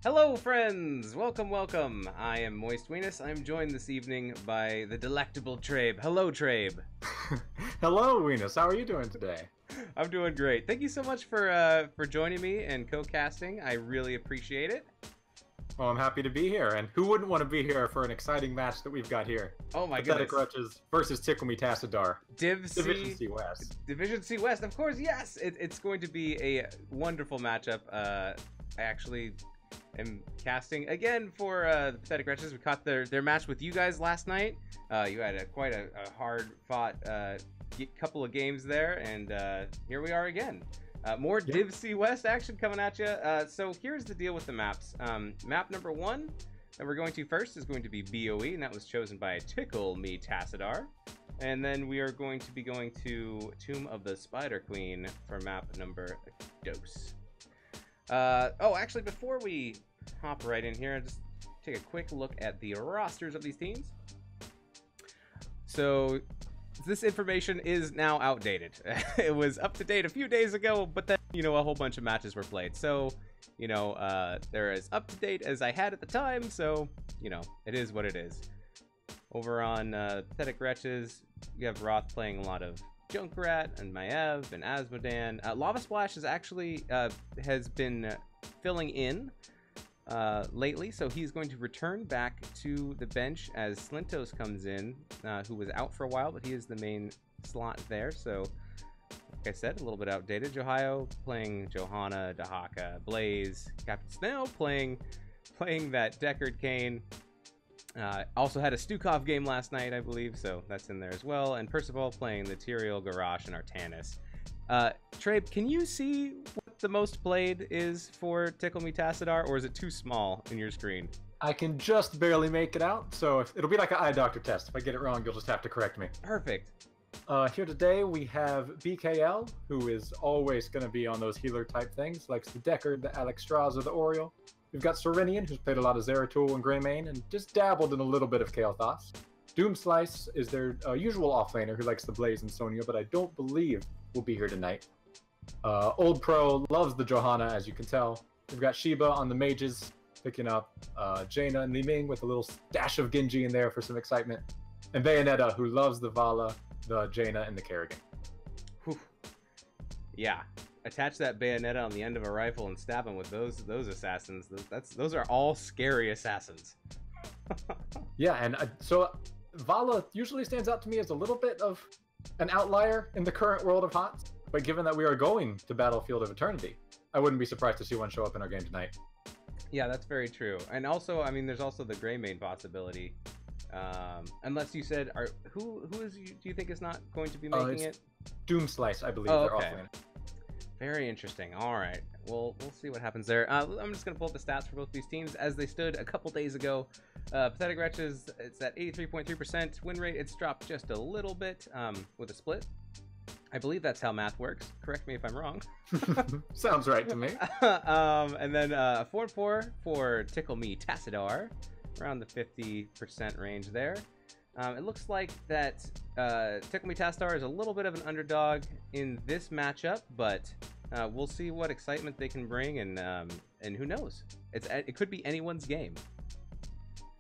Hello friends! Welcome, welcome! I am Moist Weenus. I'm joined this evening by the delectable Trabe. Hello, Trabe! Hello, Weenus. How are you doing today? I'm doing great. Thank you so much for joining me and co-casting. I really appreciate it. Well, I'm happy to be here, and who wouldn't want to be here for an exciting match that we've got here? Oh my Pathetic goodness. Wretches versus Tickle Tassadar. Division C West. Division C West, of course, yes! It's going to be a wonderful matchup. I actually am casting again for the Pathetic Wretches. We caught their match with you guys last night. You had quite a hard-fought couple of games there, and here we are again. More Div C West action coming at you. So here's the deal with the maps. Map number 1 that we're going to first is going to be BOE, and that was chosen by Tickle Tassadar. And then we are going to be going to Tomb of the Spider Queen for map number Dose. Oh, actually, before we hop right in here, just take a quick look at the rosters of these teams. So this information is now outdated. It was up to date a few days ago, but then, you know, a whole bunch of matches were played. So, you know, they're as up to date as I had at the time. So, you know, it is what it is. Over on Pathetic Wretches, you have Roth playing a lot of Junkrat and Maev and Asmodan. Lava Splash is actually has been filling in lately, so he's going to return back to the bench as Slintos comes in, who was out for a while, but he is the main slot there. So, like I said, a little bit outdated. Johio playing Johanna, Dahaka, Blaze, Captain Snail playing that Deckard Kane. Also had a Stukov game last night, I believe, so that's in there as well. And Percival playing the Tyrael, Garrosh, and Artanis. Trabe, can you see what the most played is for Tickle Tassadar, or is it too small in your screen? I can just barely make it out, so it'll be like an eye doctor test. If I get it wrong, you'll just have to correct me. Perfect. Here today we have BKL, who is always going to be on those healer type things, like the Deckard, the Alexstrasza, the Oriole. We've got Serenian, who's played a lot of Zeratul and Greymane, and just dabbled in a little bit of Kael'thas. Doomslice is their usual offlaner who likes the Blaze and Sonya, but I don't believe will be here tonight. Old Pro loves the Johanna, as you can tell. We've got Shiba on the mages, picking up Jaina and Li Ming with a little dash of Genji in there for some excitement. And Bayonetta, who loves the Vala, the Jaina, and the Kerrigan. Whew. Yeah. Attach that Bayonetta on the end of a rifle and stab him with those assassins. Those are all scary assassins. Yeah, and so Vala usually stands out to me as a little bit of an outlier in the current world of HOTS, but given that we are going to Battlefield of Eternity, I wouldn't be surprised to see one show up in our game tonight. Yeah, that's very true. And also, I mean, there's also the Greymane possibility. Unless you said, who do you think is not going to be making it? Doomslice, I believe. Oh, they're okay. offlaner. Very interesting. All right. Well, we'll see what happens there. I'm just going to pull up the stats for both these teams as they stood a couple days ago. Pathetic Wretches, it's at 83.3% win rate. It's dropped just a little bit with a split. I believe that's how math works. Correct me if I'm wrong. Sounds right to me. And then 4-4 for Tickle Tassadar, around the 50% range there. It looks like that Tickle Tassadar is a little bit of an underdog in this matchup, but we'll see what excitement they can bring, and who knows? It could be anyone's game.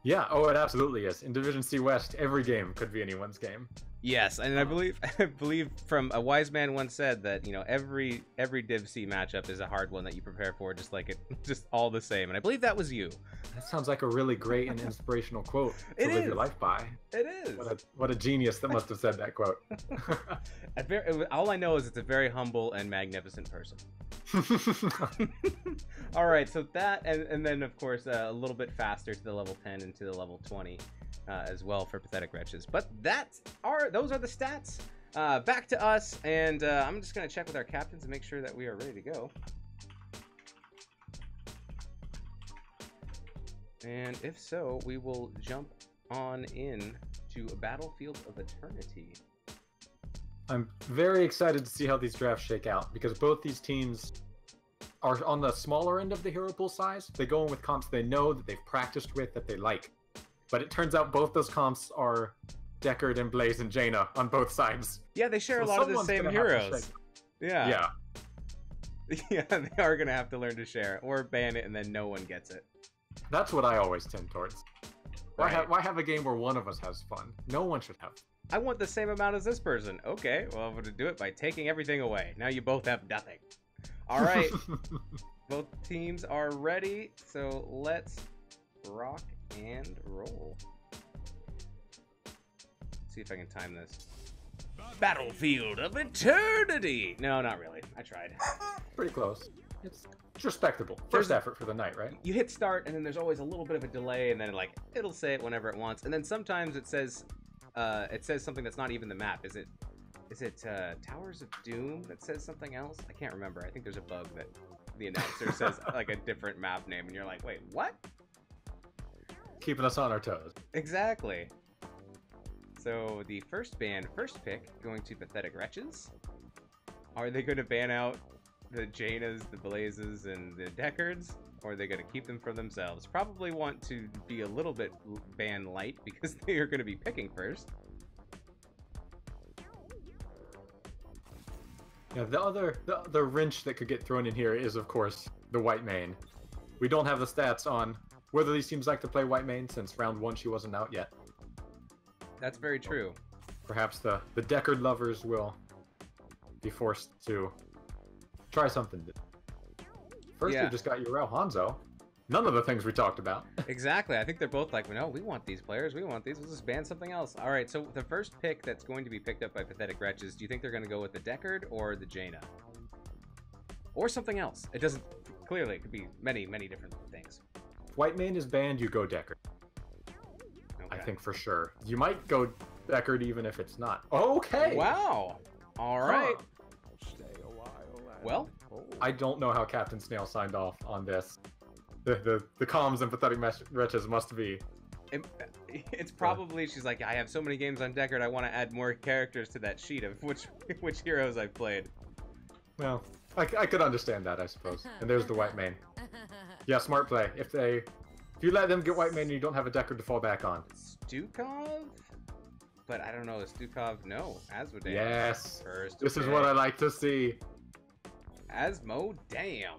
Yeah, oh, it absolutely is. In Division C West, every game could be anyone's game. Yes, and I believe from a wise man once said that, you know, every Div C matchup is a hard one that you prepare for, just all the same. And I believe that was you. That sounds like a really great and inspirational quote to live your life by. It is. What a genius that must have said that quote. All I know is it's a very humble and magnificent person. All right, so that, and then of course a little bit faster to the level 10 and to the level 20 as well for Pathetic Wretches. But those are the stats. Back to us, and I'm just gonna check with our captains and make sure that we are ready to go. And if so, we will jump on in to Battlefield of Eternity. I'm very excited to see how these drafts shake out, because both these teams are on the smaller end of the hero pool size. They go in with comps they know, that they've practiced with, that they like. But it turns out both those comps are Deckard and Blaze and Jaina on both sides. Yeah, they share a lot of the same heroes. Yeah. Yeah, they are gonna have to learn to share, or ban it and then no one gets it. That's what I always tend towards. Right. Why have a game where one of us has fun? No one should have. I want the same amount as this person. Okay, well, I'm gonna do it by taking everything away. Now you both have nothing. All right. Both teams are ready, so let's rock and roll. Let's see if I can time this. Battlefield of Eternity! No, not really. I tried. Pretty close. It's respectable. First effort for the night, right? You hit start, and then there's always a little bit of a delay, and then it'll say it whenever it wants, and then sometimes it says something that's not even the map. Is it Towers of Doom that says something else? I can't remember. I think there's a bug that the announcer says like a different map name, and you're like, wait, what? Keeping us on our toes. Exactly. So the first pick going to Pathetic Wretches. Are they going to ban out the Janas, the Blazes, and the Deckards? Or are they going to keep them for themselves? Probably want to be a little bit ban light because they are going to be picking first. Yeah, the wrench that could get thrown in here is, of course, the white main. We don't have the stats on whether these teams like to play white main since round 1 she wasn't out yet. That's very true. Perhaps the Deckard lovers will be forced to try something. First, we just got Yrel Hanzo. None of the things we talked about. Exactly. I think they're both like, no, we want these players. We want these. Let's just ban something else. All right, so the first pick that's going to be picked up by Pathetic Wretches, do you think they're going to go with the Deckard or the Jaina? Or something else? It doesn't... Clearly, it could be many, many different things. If white main is banned, you go Deckard. Okay. I think for sure. You might go Deckard even if it's not. Okay! Wow! All right. Well... I don't know how Captain Snail signed off on this. The comms and Pathetic Wretches must be. It's probably, she's like, I have so many games on Deckard, I want to add more characters to that sheet of which heroes I've played. Well, I could understand that, I suppose. And there's the white main. Yeah, smart play. If you let them get white main, you don't have a Deckard to fall back on. Stukov? But I don't know, Stukov, no. Asmodan. Yes. First, this is what I like to see. Asmodan.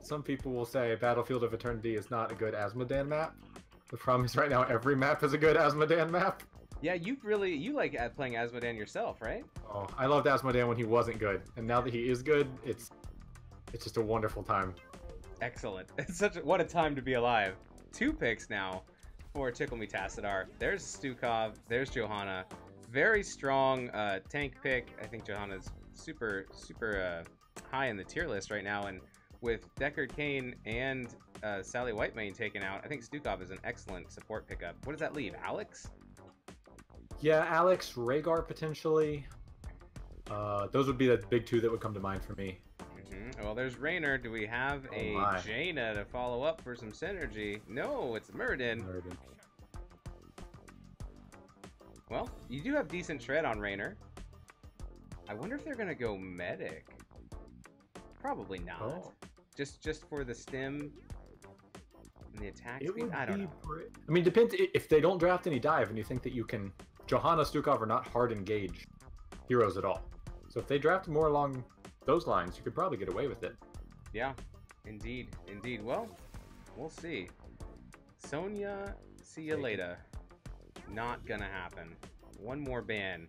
Some people will say Battlefield of Eternity is not a good Asmodan map. The problem is right now every map is a good Asmodan map. Yeah, you like playing Asmodan yourself, right? Oh, I loved Asmodan when he wasn't good, and now that he is good, it's just a wonderful time. Excellent. It's what a time to be alive. 2 picks now for Tickle Me Tassadar. There's Stukov, there's Johanna. Very strong tank pick. I think Johanna's super high in the tier list right now, and with Deckard Kane and Sally Whitemane taken out, I think Stukov is an excellent support pickup. What does that leave? Alex? Yeah, Alex, Rhaegar potentially. Those would be the big 2 that would come to mind for me. Well, there's Raynor. Do we have a Jaina to follow up for some synergy? No, it's Muradin. Well, you do have decent shred on Raynor. I wonder if they're going to go medic. Probably not. Oh. Just for the stim and the attack speed? I don't know. I mean, depends. If they don't draft any dive and you think that you can... Johanna, Stukov are not hard engage heroes at all. So if they draft more along those lines, you could probably get away with it. Yeah, indeed. Well, we'll see. Sonya, see you later. Not gonna happen. One more ban.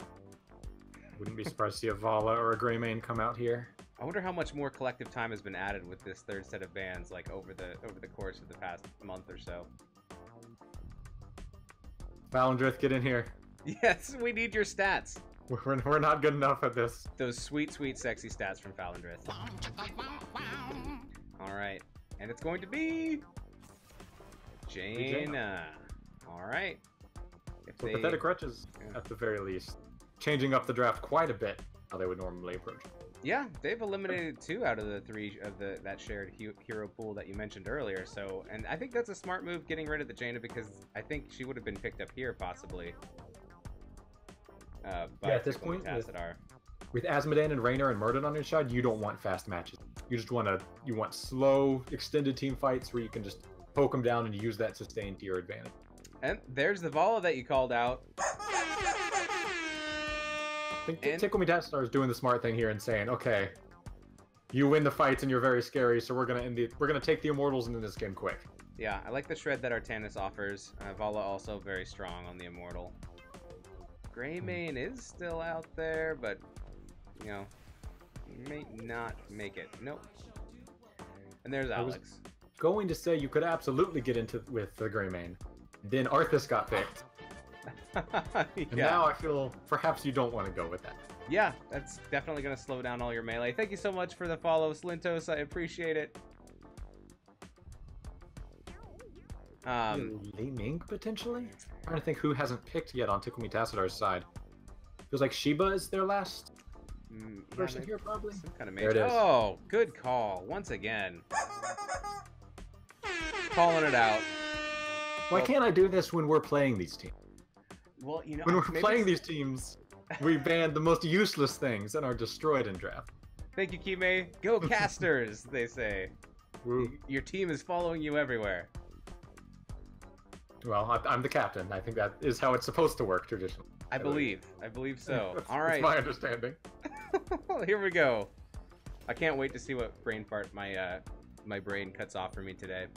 Wouldn't be surprised to see a Vala or a Greymane come out here. I wonder how much more collective time has been added with this third set of bans, like over the course of the past month or so. Valendrith, get in here. Yes, we need your stats. We're not good enough at this. Those sweet, sexy stats from Falendrith. All right, and it's going to be Jaina. All right. So Pathetic Wretches, at the very least, changing up the draft quite a bit how they would normally approach it. Yeah, they've eliminated 2 out of the 3 of that shared hero pool that you mentioned earlier. So, and I think that's a smart move, getting rid of the Jaina, because I think she would have been picked up here possibly. At this point, with Asmodan and Raynor and Murden on your side, you don't want fast matches. You just want slow, extended team fights where you can just poke them down and use that sustain to your advantage. And there's the Vala that you called out. I think Tickle Me Tassadar is doing the smart thing here and saying, okay, You win the fights and you're very scary, so we're gonna take the immortals into this game quick. Yeah, I like the shred that Artanis offers. Vala also very strong on the immortal. Greymane is still out there, but you know, may not make it. Nope. And there's Alex. Going to say you could absolutely get into with the Greymane. Then Arthas got picked. Yeah. And now I feel perhaps you don't want to go with that. Yeah, that's definitely going to slow down all your melee. Thank you so much for the follow, Slintos. I appreciate it. Li Ming, potentially? I'm trying to think who hasn't picked yet on Tickle Me Tassadar's side. Feels like Sheba is their last person here, probably. Some kind of there it is. Oh, good call. Once again. Calling it out. Why can't I do this when we're playing these teams? Well, you know, when we're playing these teams, we ban the most useless things and are destroyed in draft. Thank you, Kime. Go casters, they say. Woo. Your team is following you everywhere. Well, I'm the captain. I think that is how it's supposed to work traditionally. I believe so. All right. That's my understanding. Here we go. I can't wait to see what brain fart my brain cuts off for me today.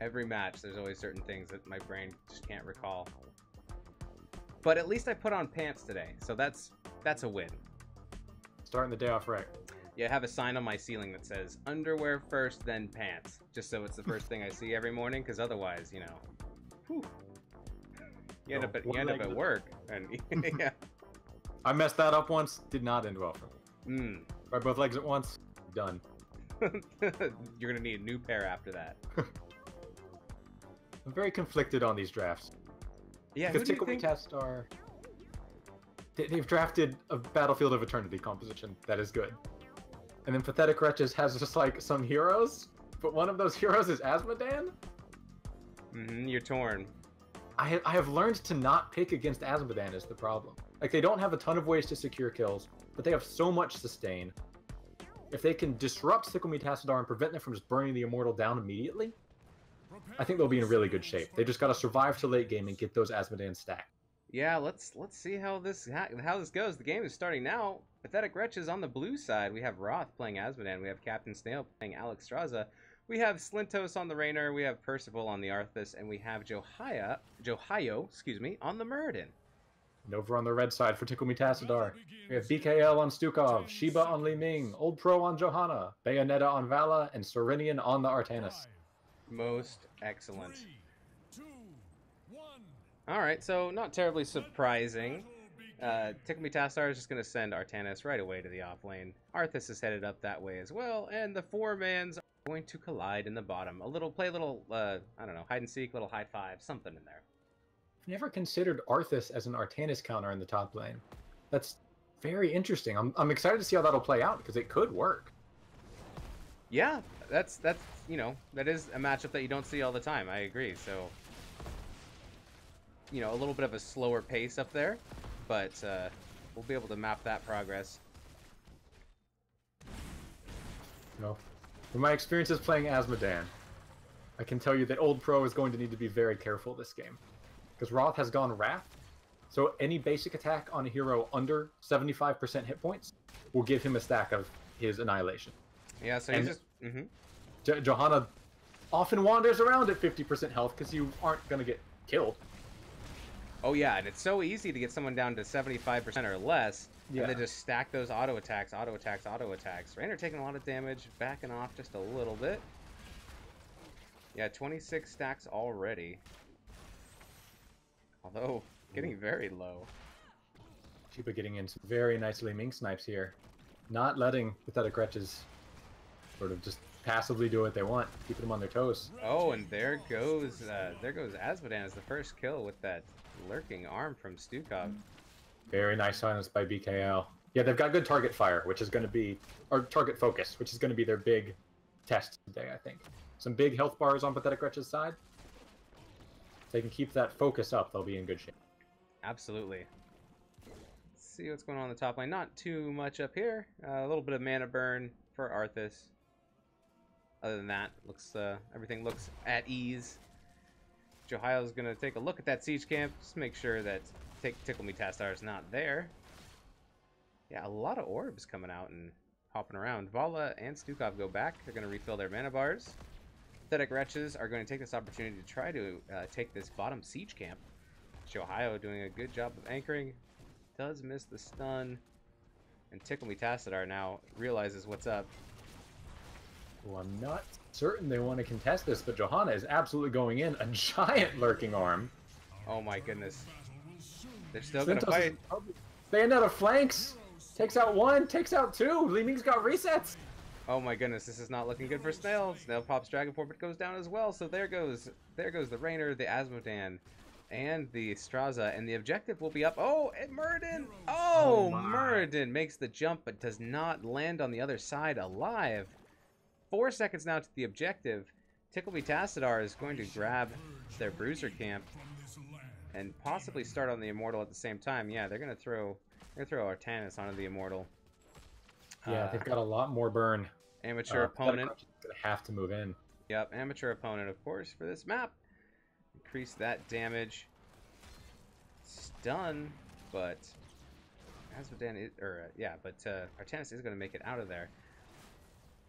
Every match, there's always certain things that my brain just can't recall. But at least I put on pants today, so that's a win. Starting the day off right. Yeah, I have a sign on my ceiling that says underwear first, then pants, just so it's the first thing I see every morning. Because otherwise, you know, whew, you end up at work, and yeah. I messed that up once. Did not end well for me. Try both legs at once. Done. You're gonna need a new pair after that. I'm very conflicted on these drafts. Yeah, because Tickle Me Tassadar, they've drafted a Battlefield of Eternity composition that is good. And then Pathetic Wretches has just like some heroes, but one of those heroes is Azmodan? You're torn. I have learned to not pick against Azmodan is the problem. Like, they don't have a ton of ways to secure kills, but they have so much sustain. If they can disrupt Tickle Me Tassadar and prevent them from just burning the Immortal down immediately, I think they'll be in really good shape. They just gotta survive to late game and get those Azmodan stacked. Yeah, let's see how this goes. The game is starting now. Pathetic Wretches on the blue side. We have Roth playing Azmodan. We have Captain Snail playing Alex Straza. We have Slintos on the Raynor. We have Percival on the Arthas, and we have Johio, excuse me, on the Muradin. And over on the red side for Tickle Me Tassadar, we have BKL on Stukov, Sheba on Li Ming, Old Pro on Johanna, Bayonetta on Vala, and Serenian on the Artanis. Most excellent. 3, 2, 1. All right, so not terribly surprising. Tickle Me Tassadar is just going to send Artanis right away to the off lane. Arthas is headed up that way as well, and the four-mans are going to collide in the bottom. Play a little, I don't know, hide and seek, little high five, something in there. I've never considered Arthas as an Artanis counter in the top lane. That's very interesting. I'm excited to see how that'll play out, because it could work. Yeah, that's you know, that is a matchup that you don't see all the time. I agree. So, you know, a little bit of a slower pace up there, but we'll be able to map that progress. No, from my experiences playing Azmodan, I can tell you that Old Pro is going to need to be very careful this game, because Roth has gone Wrath, so any basic attack on a hero under 75% hit points will give him a stack of his Annihilation. Yeah, so he's just... Johanna often wanders around at 50% health because you aren't going to get killed. Oh yeah, and it's so easy to get someone down to 75% or less, and then just stack those auto attacks. Raynor taking a lot of damage, backing off just a little bit. Yeah, 26 stacks already. Although, getting very low. Sheba getting in some very nicely Ming snipes here. Not letting Pathetic Wretches sort of just passively do what they want, keeping them on their toes. Oh, and there goes Azmodan as the first kill with that lurking arm from Stukov. Very nice silence by BKL. Yeah, they've got good target fire, which is going to be, or target focus, which is going to be their big test today, I think. Some big health bars on Pathetic Wretch's side. If they can keep that focus up, they'll be in good shape. Absolutely. Let's see what's going on in the top lane. Not too much up here. A little bit of mana burn for Arthas. Other than that, everything looks at ease. Johio's gonna take a look at that siege camp, just make sure that Tickle Me Tassadar is not there. Yeah, a lot of orbs coming out, and hopping around. Vala and Stukov go back. They're going to refill their mana bars. Pathetic Wretches are going to take this opportunity to try to take this bottom siege camp. Shohio doing a good job of anchoring. Does miss the stun. And Tickle Me Tassadar now realizes what's up. Well, I'm not certain they want to contest this, but Johanna is absolutely going in. A giant lurking arm. Oh my goodness. They're still going to fight. Staying out of flanks. Takes out one, takes out two. Li Ming's got resets. Oh my goodness, this is not looking good for Snail. Snail pops Dragon Form, but goes down as well. So there goes the Rainer, the Asmodan, and the Straza, and the objective will be up. Oh, and Muradin! Oh, Muradin makes the jump, but does not land on the other side alive. 4 seconds now to the objective. Tickle Me Tassadar is going to grab their Bruiser camp and possibly start on the Immortal at the same time. Yeah, they're gonna throw Artanis onto the Immortal. Yeah, they've got a lot more burn. Amateur opponent. Gonna have to move in. Yep, amateur opponent, of course, for this map. Increase that damage. Stun, but Asmodan Artanis is going to make it out of there.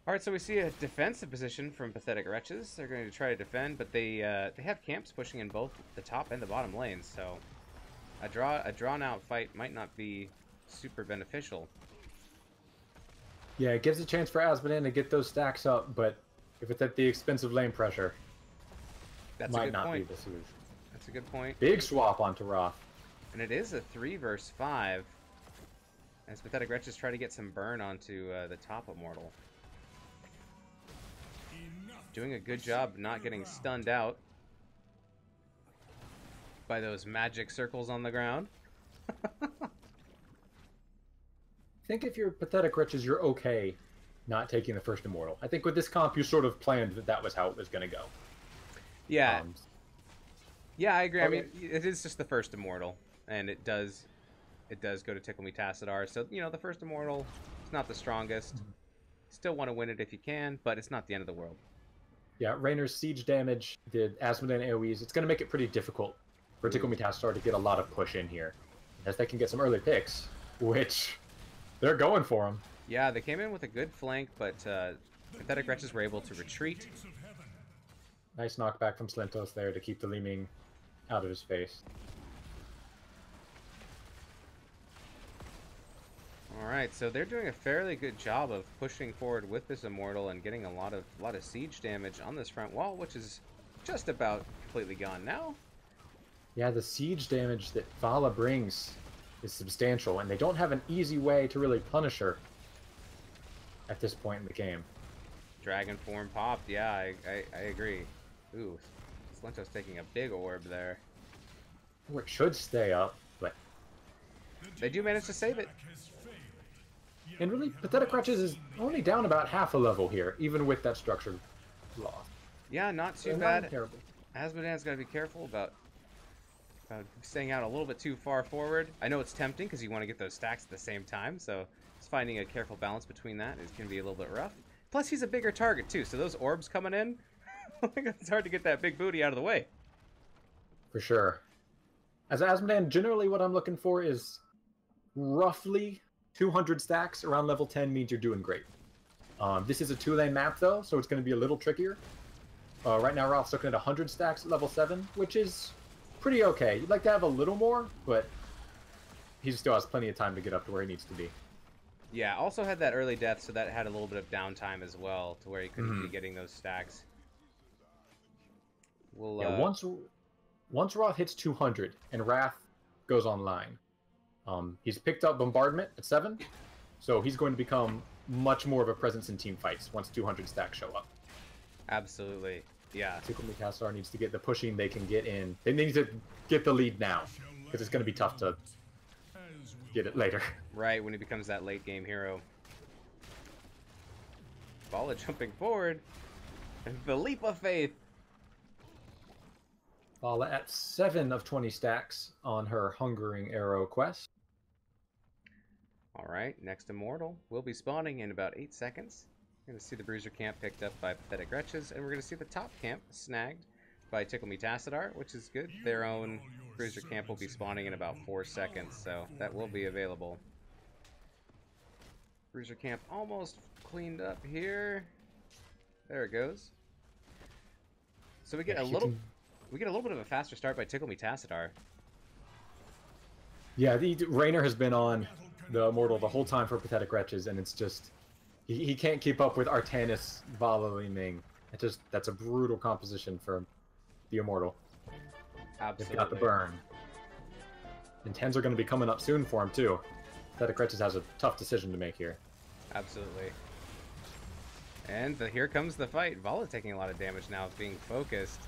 All right, so we see a defensive position from Pathetic Wretches. They're going to try to defend, but they have camps pushing in both the top and the bottom lanes, so a drawn-out fight might not be super beneficial. Yeah, it gives a chance for Asmodan to get those stacks up, but if it's at the expense of lane pressure, that might not be the solution. That's a good point. Big swap onto Roth. And it is a 3 versus 5, as Pathetic Wretches try to get some burn onto the top Immortal. Doing a good job not getting stunned out by those magic circles on the ground. I think if you're Pathetic Wretches, you're okay not taking the first Immortal. I think with this comp, you sort of planned that that was how it was going to go. Yeah. Yeah, I agree. Okay. I mean, it is just the first Immortal, and it does go to Tickle Me Tassadar. So, you know, the first Immortal is not the strongest. Still want to win it if you can, but it's not the end of the world. Yeah, Rainer's siege damage did Asmodan AoEs. It's going to make it pretty difficult for Tickle Me Tassadar to get a lot of push in here, as they can get some early picks, which they're going for them. Yeah, they came in with a good flank, but Pathetic Wretches were able to retreat. Nice knockback from Slintos there to keep the Li Ming out of his face. Alright, so they're doing a fairly good job of pushing forward with this Immortal and getting a lot of siege damage on this front wall, which is just about completely gone now. Yeah, the siege damage that Vala brings is substantial, and they don't have an easy way to really punish her at this point in the game. Dragon form popped, yeah, I agree. Ooh, Slinto's taking a big orb there. It should stay up, but they do manage to save it. And really, Pathetic Wretches is only down about half a level here, even with that structure loss. Yeah, not too bad. Asmodan's got to be careful about staying out a little bit too far forward. I know it's tempting because you want to get those stacks at the same time, so just finding a careful balance between that is going to be a little bit rough. Plus, he's a bigger target too, so those orbs coming in, it's hard to get that big booty out of the way. For sure. As Asmodan, generally what I'm looking for is roughly 200 stacks around level 10 means you're doing great. This is a 2-lane map though, so it's going to be a little trickier. Right now Ralph's looking at 100 stacks at level 7, which is pretty okay. You'd like to have a little more, but he still has plenty of time to get up to where he needs to be. Yeah, also had that early death, so that had a little bit of downtime as well, to where he couldn't be getting those stacks. We'll, yeah, once Roth hits 200 and Wrath goes online, he's picked up Bombardment at 7, so he's going to become much more of a presence in team fights once 200 stacks show up. Absolutely, yeah. Tickle Me Tassadar needs to get the pushing they can get in. They need to get the lead now, because it's going to be tough to get it later. Right, when he becomes that late game hero. Vala jumping forward. The leap of faith. Vala at 7 of 20 stacks on her Hungering Arrow quest. Alright, next Immortal will be spawning in about 8 seconds. We're going to see the Bruiser camp picked up by Pathetic Wretches, and we're going to see the top camp snagged by Tickle Me Tassadar, which is good. Their own Bruiser camp will be spawning in about 4 seconds, so that will be available. Bruiser camp almost cleaned up here. There it goes. So we get a little bit of a faster start by Tickle Me Tassadar. Yeah, Raynor has been on the Immortal the whole time for Pathetic Wretches, and it's just he can't keep up with Artanis Vala Li Ming. That's a brutal composition for the Immortal. Absolutely. They've got the burn. And 10s are going to be coming up soon for him too. Pathetic Wretches has a tough decision to make here. Absolutely. And here comes the fight. Vala taking a lot of damage now, being focused.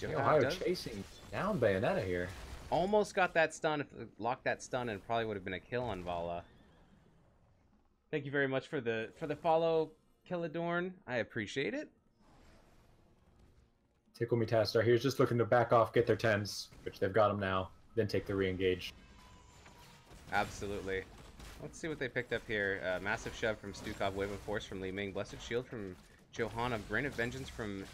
Ohio chasing down Bayonetta here. Almost got that stun. If locked that stun, and probably would have been a kill on Vala. Thank you very much for the follow, Killadorn. I appreciate it. Tickle Me Tassadar here's just looking to back off, get their 10s, which they've got them now, then take the re-engage. Absolutely. Let's see what they picked up here. Massive Shove from Stukov, Wave of Force from Li Ming, Blessed Shield from Johanna, Brain of Vengeance from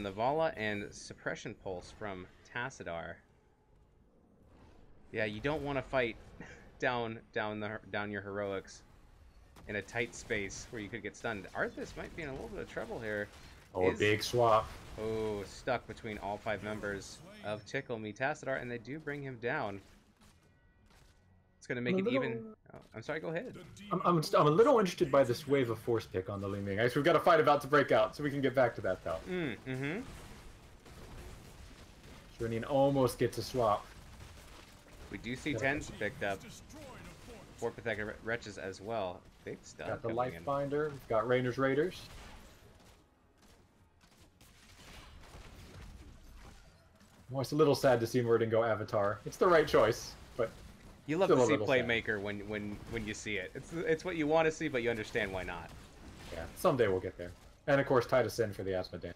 the Vala, and Suppression Pulse from Tassadar. Yeah, you don't want to fight down your heroics in a tight space where you could get stunned. Arthas might be in a little bit of trouble here. Oh, a big swap. Oh, stuck between all 5 members of Tickle Me Tassadar, and they do bring him down. It's going to make it even. Oh, I'm sorry, go ahead. I'm a little interested by this Wave of Force pick on the Li Ming. I guess we've got a fight about to break out, so we can get back to that, though. Serenian almost gets a swap. We do see 10s picked up for Pathetic Wretches as well. Big stuff. Got the Life Binder. We've got Raynor's Raiders. Well, it's a little sad to see Murden go Avatar. It's the right choice, but you love to see Playmaker when you see it. It's what you want to see, but you understand why not. Yeah, someday we'll get there. And of course, Titus in for the Asmodean.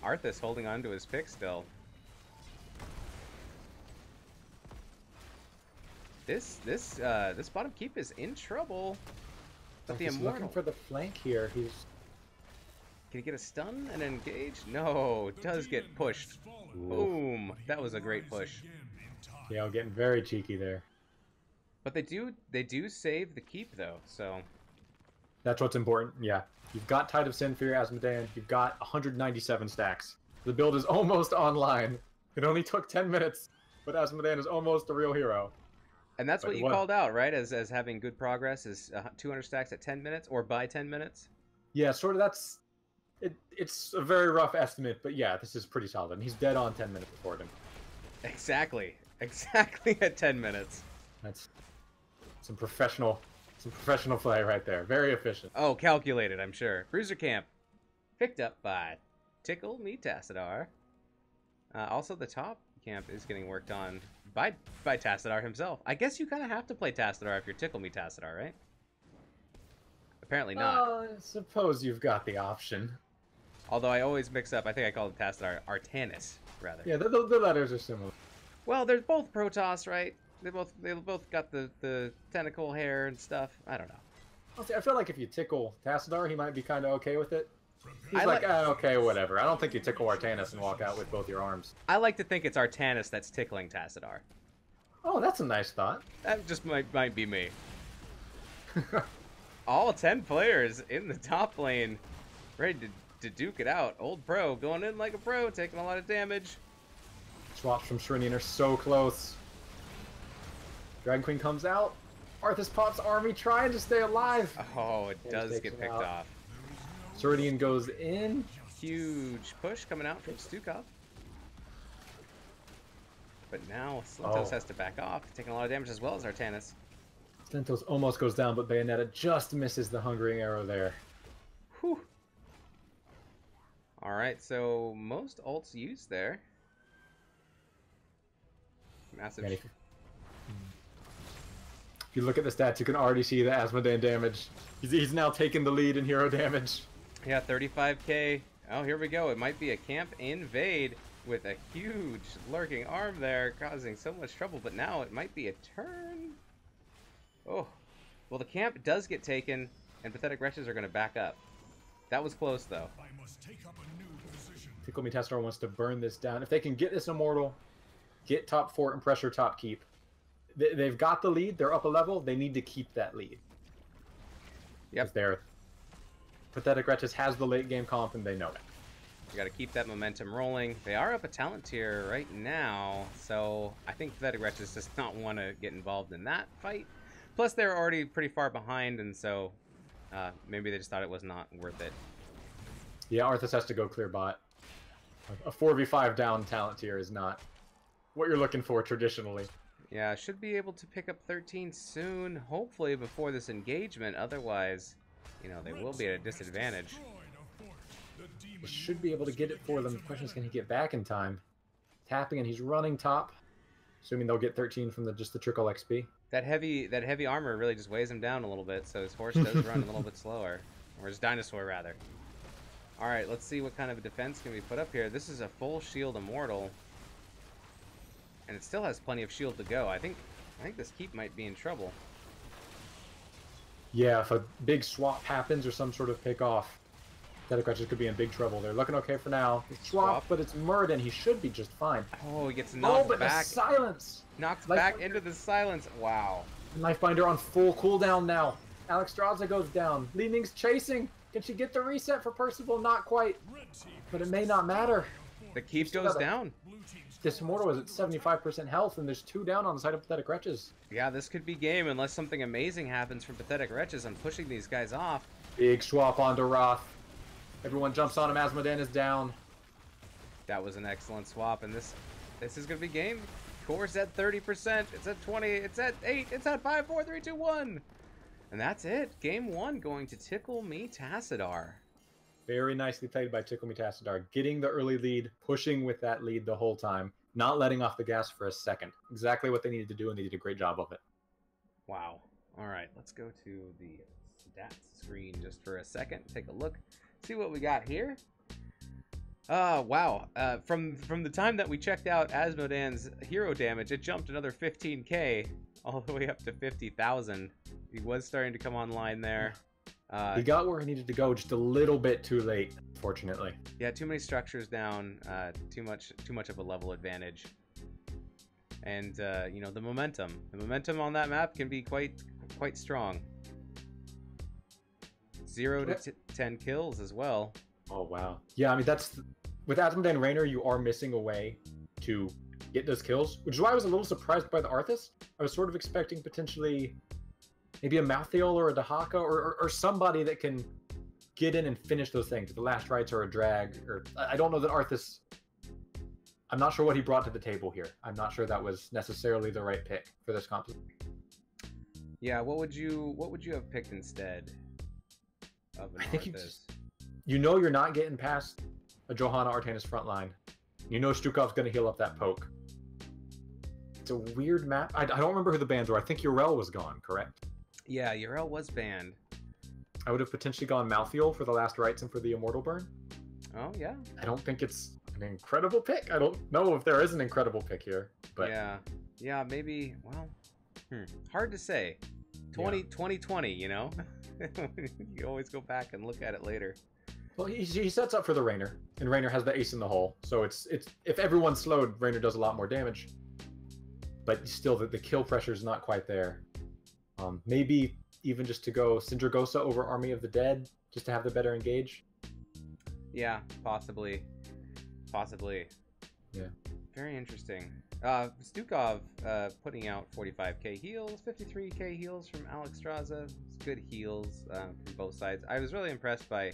Arthas holding on to his pick still. This bottom keep is in trouble. But the Immortal looking for the flank here. Can he get a stun and engage? No, it does get pushed. Ooh. Boom! That was a great push. Yeah, getting very cheeky there. But they do save the keep though, so that's what's important. Yeah, you've got Tide of Sin for your Asmodean. You've got 197 stacks. The build is almost online. It only took 10 minutes, but Asmodean is almost a real hero. And that's what you called out, right? As having good progress is 200 stacks at 10 minutes or by 10 minutes. Yeah, sort of. That's it. It's a very rough estimate, but yeah, this is pretty solid. And he's dead on 10 minutes before him. Exactly at 10 minutes. That's some professional play right there. Very efficient. Oh, calculated, I'm sure. Bruiser camp picked up by Tickle Me Tassadar. Also, the top camp is getting worked on by Tassadar himself. I guess you kind of have to play Tassadar if you're Tickle Me Tassadar, right? Apparently not. I suppose you've got the option. Although I always mix up. I think I called it Tassadar Artanis, rather. Yeah, the letters are similar. Well, they're both Protoss, right? They both got the tentacle hair and stuff. I don't know. I feel like if you tickle Tassadar, he might be kind of okay with it. He's like, okay, whatever. I don't think you tickle Artanis and walk out with both your arms. I like to think it's Artanis that's tickling Tassadar. Oh, that's a nice thought. That just might be me. All 10 players in the top lane, ready to duke it out. Old Pro going in like a pro, taking a lot of damage. Swaps from Serenian are so close. Dragon Queen comes out. Arthas pops army trying to stay alive. Oh, it does get picked off. Serenian goes in. Huge push coming out from Stukov. But now Slintos has to back off, taking a lot of damage as well as Artanis. Slintos almost goes down, but Bayonetta just misses the hungering arrow there. Whew. Alright, so most ults used there. Massive. If you look at the stats, you can already see the Asmodean damage. He's now taken the lead in hero damage. Yeah, 35k. Oh, here we go. It might be a camp invade with a huge lurking arm there, causing so much trouble. But now it might be a turn. Oh. Well, the camp does get taken, and Pathetic Wretches are going to back up. That was close, though. Tickle Me Tassadar wants to burn this down. If they can get this Immortal, get top fort and pressure top keep. They've got the lead. They're up a level. They need to keep that lead. Yep. Their Pathetic Wretches has the late game comp and they know it. You got to keep that momentum rolling. They are up a talent tier right now, so I think Pathetic Wretches does not want to get involved in that fight. Plus, they're already pretty far behind, and so maybe they just thought it was not worth it. Yeah, Arthas has to go clear bot. A 4v5 down talent tier is not what you're looking for traditionally. Yeah, should be able to pick up 13 soon, hopefully before this engagement. Otherwise, you know, they will be at a disadvantage. He should be able to get it for them. The question is, can he get back in time? Tapping, and he's running top. Assuming they'll get 13 from just the trickle XP. That heavy armor really just weighs him down a little bit, so his horse does run a little bit slower. Or his dinosaur, rather. Alright, let's see what kind of a defense can be put up here. This is a full shield immortal. And it still has plenty of shield to go. I think this keep might be in trouble. Yeah, if a big swap happens or some sort of pick off, Pathetic Wretches could be in big trouble. They're looking okay for now. Swap, but it's Murd, and he should be just fine. Oh, he gets knocked but back. The silence! Knocked back into the silence. Wow. Knifebinder on full cooldown now. Alexstrasza goes down. Li Ming's chasing. Can she get the reset for Percival? Not quite. But it may not matter. The keep goes down. This Immortal is at 75% health, and there's 2 down on the side of Pathetic Wretches. Yeah, this could be game unless something amazing happens from Pathetic Wretches on pushing these guys off. Big swap onto Roth. Everyone jumps on him. Asmodan is down. That was an excellent swap, and this is going to be game. Core's at 30%. It's at 20. It's at 8. It's at 5, 4, 3, 2, 1. And that's it. Game 1 going to Tickle Me Tassadar. Very nicely played by Tickle Me Tassadar. Getting the early lead, pushing with that lead the whole time, not letting off the gas for a second. Exactly what they needed to do, and they did a great job of it. Wow. All right, let's go to the stats screen just for a second. Take a look. See what we got here. Wow. From the time that we checked out Asmodan's hero damage, it jumped another 15k all the way up to 50,000. He was starting to come online there. He got where he needed to go just a little bit too late, fortunately. Yeah, too many structures down, too much of a level advantage. And you know, the momentum on that map can be quite strong. 0 to 10 kills as well. Oh wow. Yeah, I mean with Asmodan Raynor, you are missing a way to get those kills, which is why I was a little surprised by the Arthas. I was sort of expecting potentially maybe a Malthael or a Dahaka or somebody that can get in and finish those things. The last rites or a drag, or I don't know that Arthas. I'm not sure what he brought to the table here. I'm not sure that was necessarily the right pick for this composition. Yeah, what would you have picked instead of an Arthas? You know you're not getting past a Johanna Artanis front line. You know Stukov's going to heal up that poke. It's a weird map. I don't remember who the bans were. I think Urel was gone, correct? Yeah, Urel was banned. I would have potentially gone Malthael for the last rites and for the Immortal Burn. Oh, yeah. I don't think it's an incredible pick. I don't know if there is an incredible pick here. But yeah, maybe, well, hard to say. 2020, you know? You always go back and look at it later. Well, he sets up for the Raynor, and Raynor has the ace in the hole. So it's if everyone's slowed, Raynor does a lot more damage. But still, the kill pressure is not quite there. Maybe even just to go Sindragosa over Army of the Dead, just to have the better engage. Yeah, possibly. Yeah. Very interesting. Stukov putting out 45k heals, 53k heals from Alexstrasza. Good heals from both sides. I was really impressed by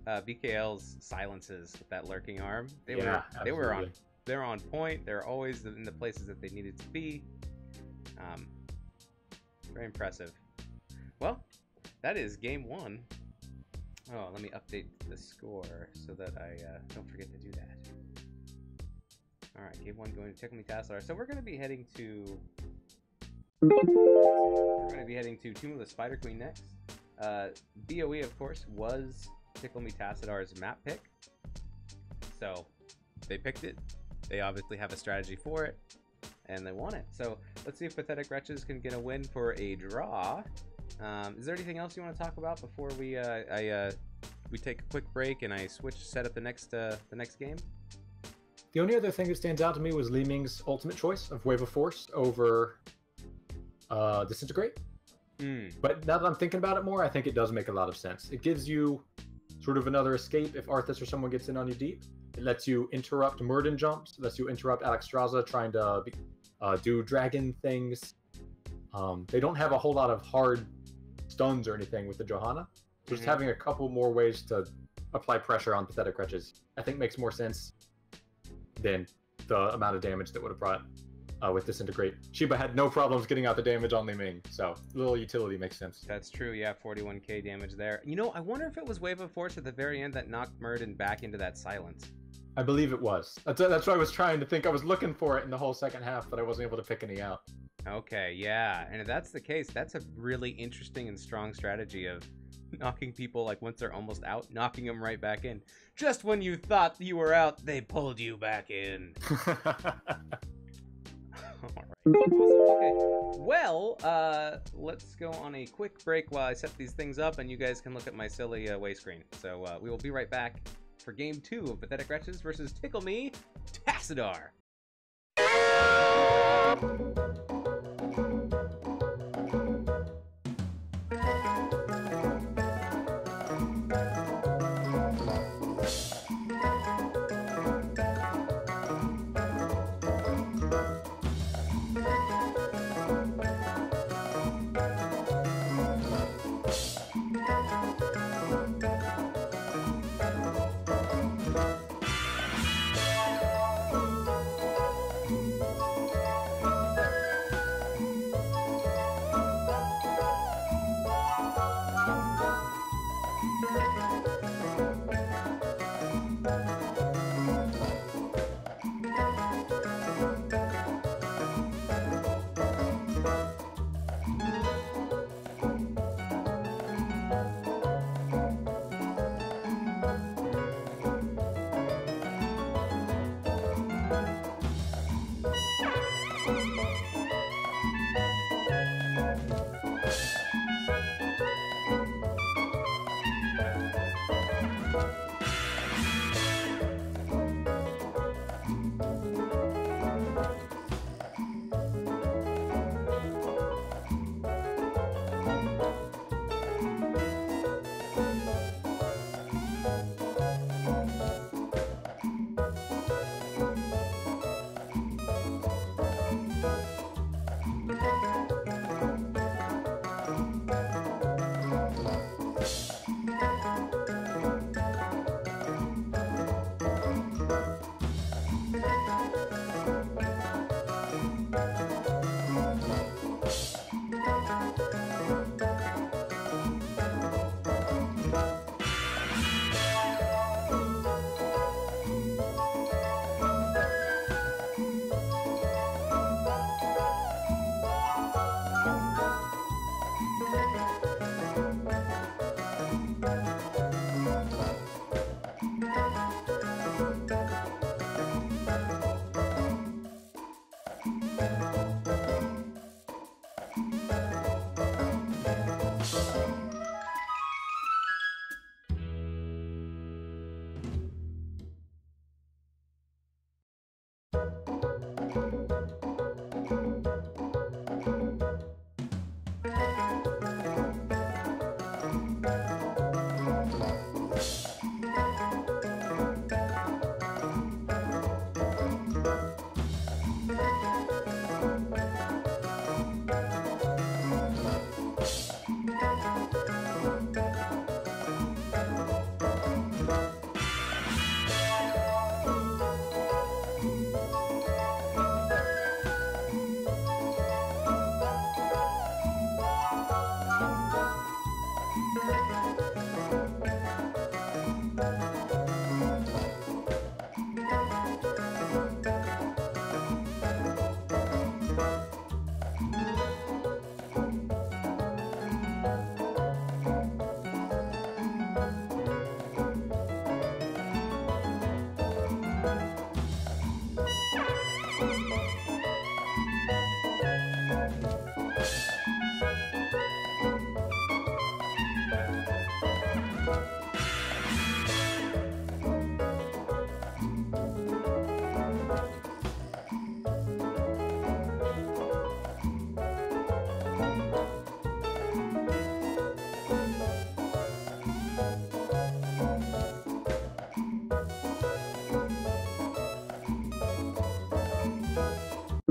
BKL's silences with that lurking arm. They're on point. They're always in the places that they needed to be. Very impressive. Well, that is game 1. Oh, let me update the score so that I don't forget to do that. All right, game 1 going to Tickle Me Tassadar. So we're going to be heading to Tomb of the Spider Queen next. BOE, of course, was Tickle Me Tassadar's map pick. So they picked it. They obviously have a strategy for it, and they won it. So let's see if Pathetic Wretches can get a win for a draw. Is there anything else you want to talk about before we take a quick break and I set up the next game? The only other thing that stands out to me was Li Ming's ultimate choice of Wave of Force over Disintegrate. But now that I'm thinking about it more, I think it does make a lot of sense. It gives you sort of another escape if Arthas or someone gets in on you deep. It lets you interrupt Murden jumps. It lets you interrupt Alexstrasza trying to do dragon things. They don't have a whole lot of hard stuns or anything with the Johanna. So just having a couple more ways to apply pressure on Pathetic Wretches, I think makes more sense than the amount of damage that would have brought with Disintegrate. Sheba had no problems getting out the damage on Li Ming, so little utility makes sense. That's true, yeah, 41k damage there. You know, I wonder if it was Wave of Force at the very end that knocked Murden back into that silence. I believe it was. That's what I was trying to think. I was looking for it in the whole second half, but I wasn't able to pick any out. Okay, yeah, and if that's the case, that's a really interesting and strong strategy of knocking people, like, once they're almost out, knocking them right back in. Just when you thought you were out, they pulled you back in. Alright, awesome. Okay, well, let's go on a quick break while I set these things up, and you guys can look at my silly way screen. So we will be right back for Game 2 of Pathetic Wretches versus Tickle Me, Tassadar.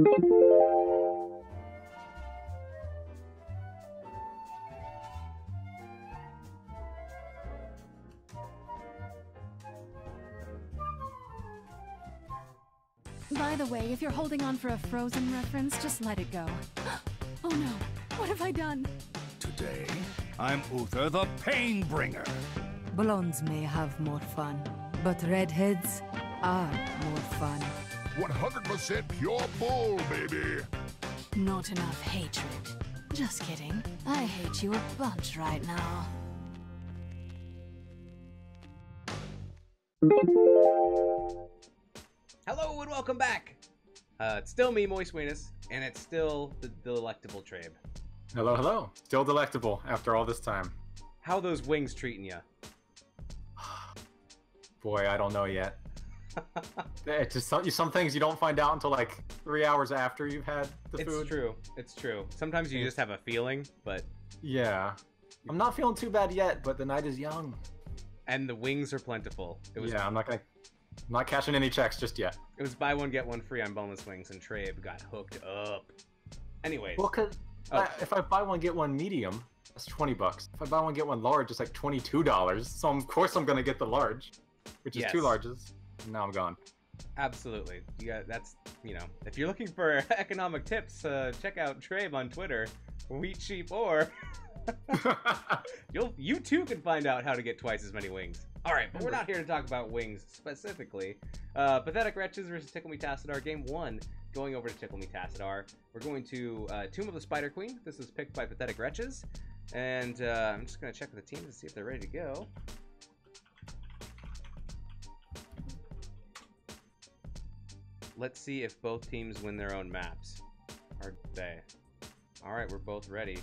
By the way, if you're holding on for a Frozen reference, just let it go. Oh no, what have I done? Today, I'm Uther the Painbringer. Blondes may have more fun, but redheads are more fun. 100% pure bull, baby. Not enough hatred. Just kidding. I hate you a bunch right now. Hello and welcome back. It's still me, Moist Weenus, and it's still the delectable Trabe. Hello, hello. Still delectable after all this time. How are those wings treating you? Boy, I don't know yet. It's just some things you don't find out until like 3 hours after you've had the food. It's true. It's true. Sometimes you just have a feeling, but... Yeah. I'm not feeling too bad yet, but the night is young. And the wings are plentiful. Yeah, I'm not cashing any checks just yet. It was buy one, get one free on boneless wings, and Trabe got hooked up. Anyways. Well, cause if I buy one, get one medium, that's $20. If I buy one, get one large, it's like $22. So of course I'm gonna get the large, which is 2 larges. And now I'm gone. Absolutely. That's, if you're looking for economic tips, check out Trabe on Twitter, Wheat Sheep, or you too can find out how to get twice as many wings. All right, but we're not here to talk about wings specifically. Pathetic Wretches versus Tickle Me Tassadar, game 1. Going over to Tickle Me Tassadar. We're going to Tomb of the Spider Queen. This is picked by Pathetic Wretches. And I'm just going to check with the team to see if they're ready to go. Let's see if both teams win their own maps. Or they. All right, we're both ready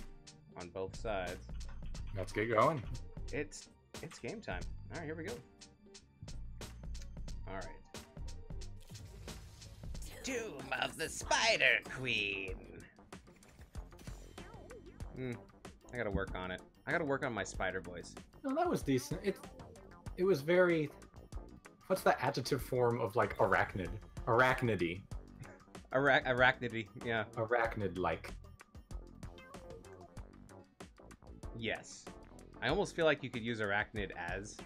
on both sides. Let's get going. It's game time. All right, here we go. All right. Tomb of the Spider Queen. I gotta work on it. I gotta work on my spider voice. No, that was decent. It was very... What's the adjective form of like arachnid? Arachnidy. Arachnidy, yeah. Arachnid-like. Yes. I almost feel like you could use arachnid as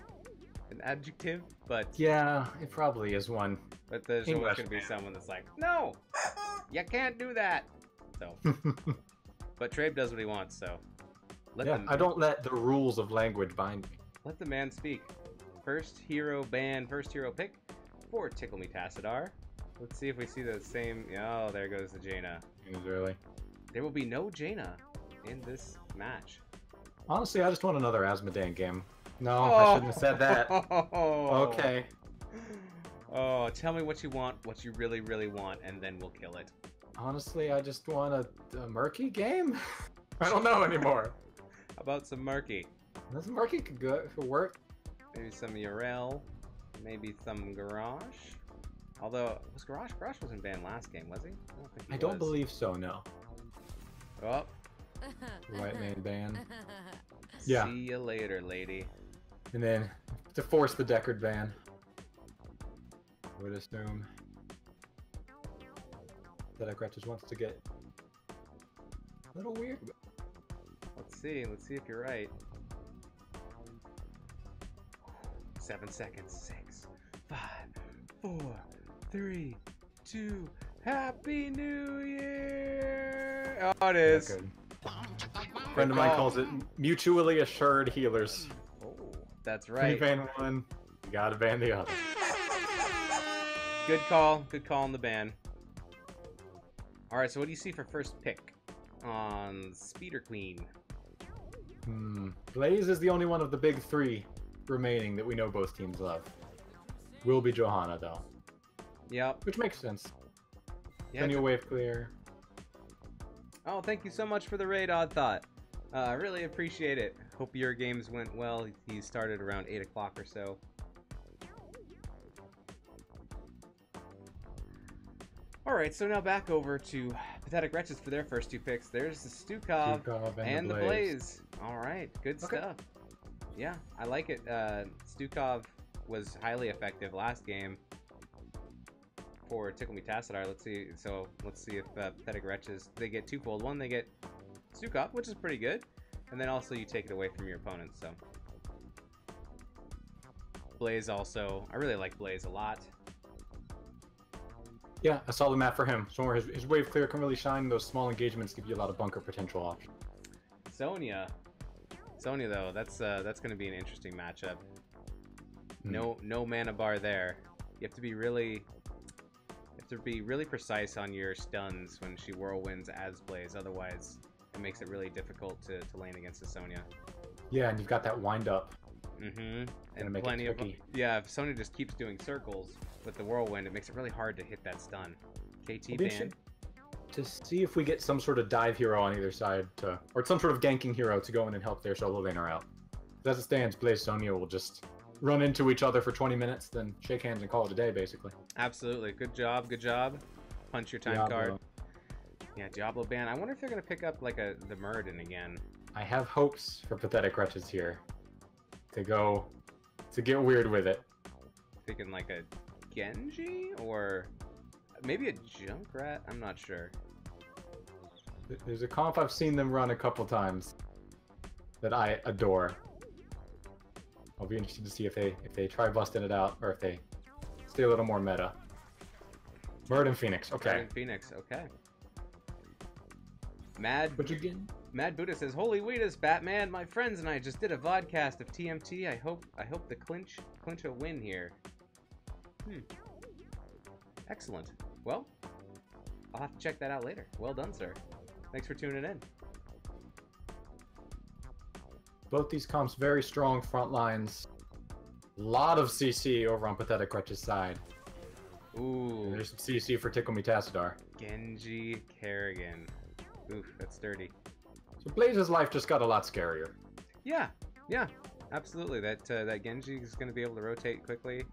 an adjective, but... Yeah, it probably is one. But there's always going to be someone that's like, no! You can't do that! So... But Trabe does what he wants, so... I don't let the rules of language bind me. Let the man speak. First hero pick for Tickle Me Tassadar. Let's see if we see the same... Oh, there goes the Jaina. Really? There will be no Jaina in this match. Honestly, I just want another Asmodean game. No, I shouldn't have said that. Okay. Oh, tell me what you want, what you really, really want, and then we'll kill it. Honestly, I just want a murky game. I don't know anymore. How about some murky? This murky could work. Maybe some Urel, maybe some Garage. Although, Garage wasn't banned last game, was he? I don't believe so, no. Oh. White main ban. Yeah. See you later, lady. And then, to force the Deckard ban. I would assume that Wretches wants to get a little weird. Let's see if you're right. 7 seconds. 6, 5, 4, 3, 2. Happy New Year! Oh, it is. Deckard. A friend of mine calls it mutually assured healers. Oh, that's right. You ban one, you gotta ban the other. Good call on the ban. Alright, so what do you see for first pick on Spider Queen? Blaze is the only one of the big 3 remaining that we know both teams love. Will be Johanna, though. Yep. Which makes sense. Yeah, Then you'll wave clear. Oh, thank you so much for the raid, Odd Thought. I really appreciate it. Hope your games went well. He started around 8 o'clock or so. Alright, so now back over to Pathetic Wretches for their first 2 picks. There's the Stukov and the Blaze. Alright, good stuff. Yeah, I like it. Stukov was highly effective last game for Tickle Me Tassadar. Let's see. So let's see if Pathetic Wretches, they get twofold. One, they get Stukov, which is pretty good, and then also you take it away from your opponents. So Blaze also, I really like Blaze a lot. Yeah, a solid map for him. So where his wave clear can really shine. Those small engagements give you a lot of bunker potential options. Sonya though, that's going to be an interesting matchup. No mana bar there. You have to be really precise on your stuns when she whirlwinds as Blaze. Otherwise, it makes it really difficult to lane against the Sonya. Yeah, and you've got that wind up. And plenty of yeah. If Sonya just keeps doing circles with the whirlwind, it makes it really hard to hit that stun. KT ban. To see if we get some sort of dive hero on either side, or some sort of ganking hero to go in and help their solo laner out. As it stands, Blaze Sonya will just run into each other for 20 minutes, then shake hands and call it a day, basically. Absolutely. Good job. Punch your time card. Yeah, Diablo ban. I wonder if they're going to pick up like the Muradin again. I have hopes for Pathetic Wretches here to get weird with it. Thinking like a Genji or maybe a Junkrat? I'm not sure. There's a comp I've seen them run a couple times that I adore. I'll be interested to see if they try busting it out or if they stay a little more meta. Muradin Phoenix, okay. Muradin Phoenix, okay. Mad Buddha says, "Holy Wheatus, Batman! My friends and I just did a vodcast of TMT. I hope to clinch a win here." Excellent. Well, I'll have to check that out later. Well done, sir. Thanks for tuning in. Both these comps very strong front lines. A lot of CC over on Pathetic Wretch's side. Ooh. And there's some CC for Tickle Me Tassadar. Genji Kerrigan. Oof, that's dirty. So Blaze's life just got a lot scarier. Yeah, absolutely. That Genji is going to be able to rotate quickly,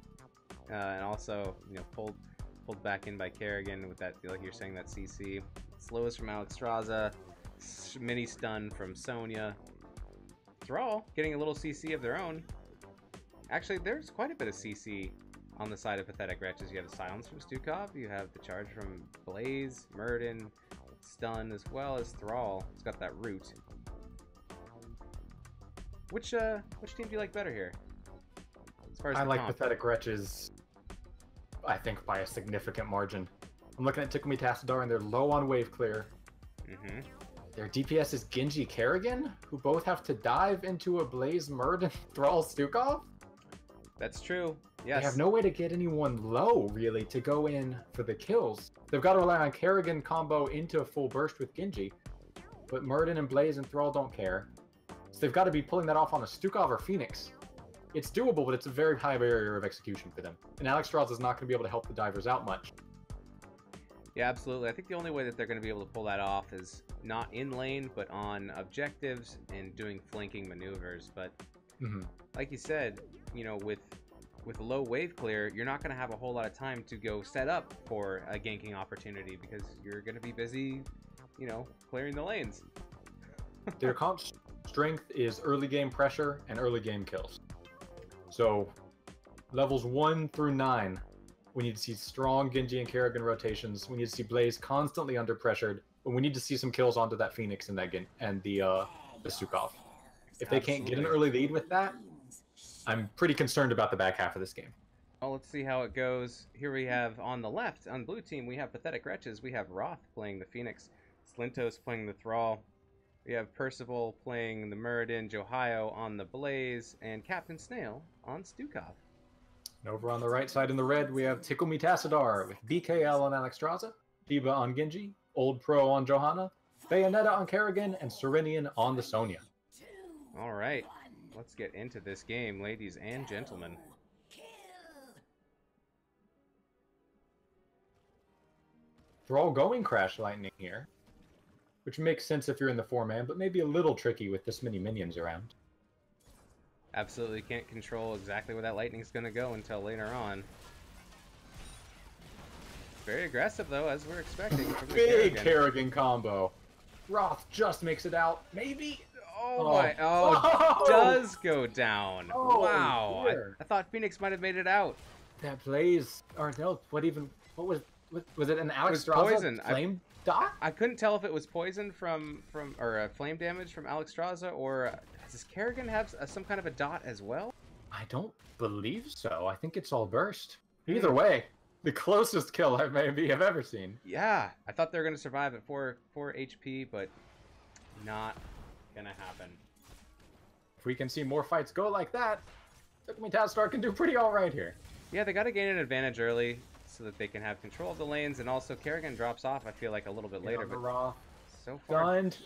and also pulled back in by Kerrigan with that, like you're saying, that CC. Slowest from Alexstrasza, mini stun from Sonya. Thrall getting a little CC of their own. Actually, there's quite a bit of CC on the side of Pathetic Wretches. You have the silence from Stukov, you have the charge from Blaze, Muradin, stun, as well as Thrall. It's got that root. Which team do you like better here? As far as I like Pathetic Wretches, I think, by a significant margin. I'm looking at Tickle Me Tassadar, and they're low on wave clear. Their DPS is Genji Kerrigan, who both have to dive into a Blaze Muradin Thrall Stukov. That's true. Yes. They have no way to get anyone low, really, to go in for the kills. They've got to rely on Kerrigan combo into a full burst with Genji. But Muradin and Blaze and Thrall don't care. So they've got to be pulling that off on a Stukov or Phoenix. It's doable, but it's a very high barrier of execution for them. And Alexstrasza is not going to be able to help the divers out much. Yeah, absolutely. I think the only way that they're going to be able to pull that off is not in lane, but on objectives and doing flanking maneuvers. But like you said, with low wave clear, you're not going to have a whole lot of time to go set up for a ganking opportunity because you're going to be busy, clearing the lanes. Their comp strength is early game pressure and early game kills. So levels 1 through 9, we need to see strong Genji and Kerrigan rotations. We need to see Blaze constantly under pressured, but we need to see some kills onto that Phoenix and that and the Stukov. If they can't get an early lead with that, I'm pretty concerned about the back half of this game. Well, let's see how it goes. Here we have on the left, on blue team, we have Pathetic Wretches. We have Roth playing the Phoenix, Slintos playing the Thrall. We have Percival playing the Muradin, Johio on the Blaze, and Captain Snail on Stukov. And over on the right side in the red, we have Tickle Me Tassadar with BKL on Alexstrasza, Diva on Genji, Old Pro on Johanna, Bayonetta on Kerrigan, and Serenian on the Sonya. All right, let's get into this game, ladies and gentlemen. They're all going Crash Lightning here, which makes sense if you're in the 4-man, but maybe a little tricky with this many minions around. Absolutely can't control exactly where that lightning's going to go until later on. Very aggressive, though, as we're expecting from the Big Kerrigan combo. Roth just makes it out. Maybe. Oh my! Oh, does go down. Oh, wow! I thought Phoenix might have made it out. That Blaze, or no, what was Was it an was Alexstrasza poison. flame dot? I couldn't tell if it was poison from or flame damage from Alexstrasza, or does Kerrigan have some kind of a dot as well? I don't believe so. I think it's all burst. Either way, the closest kill I maybe have ever seen. Yeah, I thought they were gonna survive at 4 HP, but not gonna happen. If we can see more fights go like that, Tassadar can do pretty all right here. Yeah, they got to gain an advantage early so that they can have control of the lanes, and also Kerrigan drops off, I feel like, a little bit later, but so far... Stunned.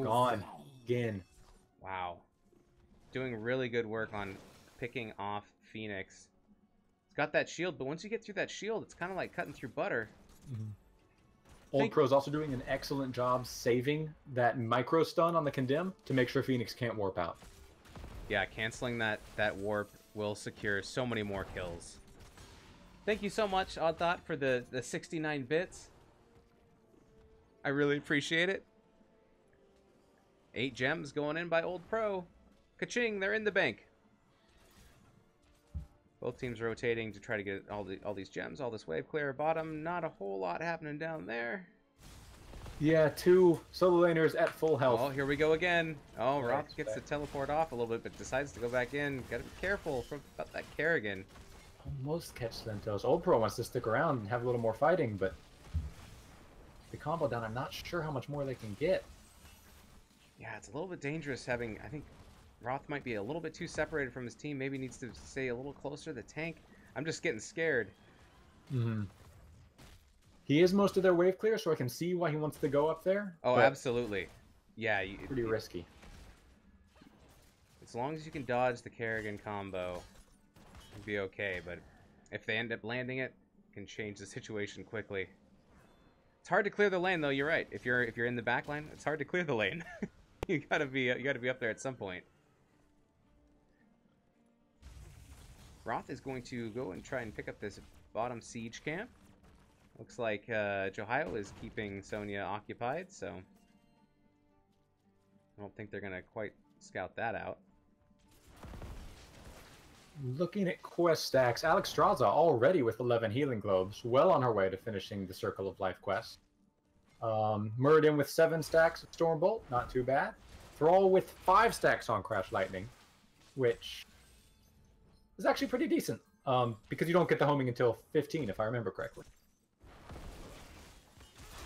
Gone. Again. Wow. Doing really good work on picking off Phoenix. It's got that shield, but once you get through that shield, it's kind of like cutting through butter. Old Pro's also doing an excellent job saving that micro stun on the Condemn to make sure Phoenix can't warp out. Yeah, canceling that warp will secure so many more kills. Thank you so much, Odd Thought, for the 69 bits. I really appreciate it. 8 gems going in by Old Pro. Ka-ching, they're in the bank. Both teams rotating to try to get all these gems, all this wave clear. Bottom, not a whole lot happening down there. Yeah, 2 solo laners at full health. Oh, here we go again. Oh, Roth gets to teleport off a little bit, but decides to go back in. Gotta be careful about that Kerrigan. Almost catch Lentos. Old Pro wants to stick around and have a little more fighting, but the combo down, I'm not sure how much more they can get. Yeah, it's a little bit dangerous having, I think Roth might be a little bit too separated from his team. Maybe needs to stay a little closer to the tank. I'm just getting scared. He is most of their wave clear, so I can see why he wants to go up there. Oh, absolutely. Yeah. Pretty risky. As long as you can dodge the Kerrigan combo, it'll be okay. But if they end up landing it, it can change the situation quickly. It's hard to clear the lane, though. You're right. If you're in the back line, it's hard to clear the lane. you gotta be up there at some point. Roth is going to go and try and pick up this bottom siege camp. Looks like Johio is keeping Sonya occupied, so I don't think they're going to quite scout that out. Looking at quest stacks, Alexstrasza already with 11 healing globes, well on her way to finishing the Circle of Life quest. Muradin with 7 stacks of Stormbolt, not too bad. Thrall with 5 stacks on Crash Lightning, which is actually pretty decent, because you don't get the homing until 15, if I remember correctly.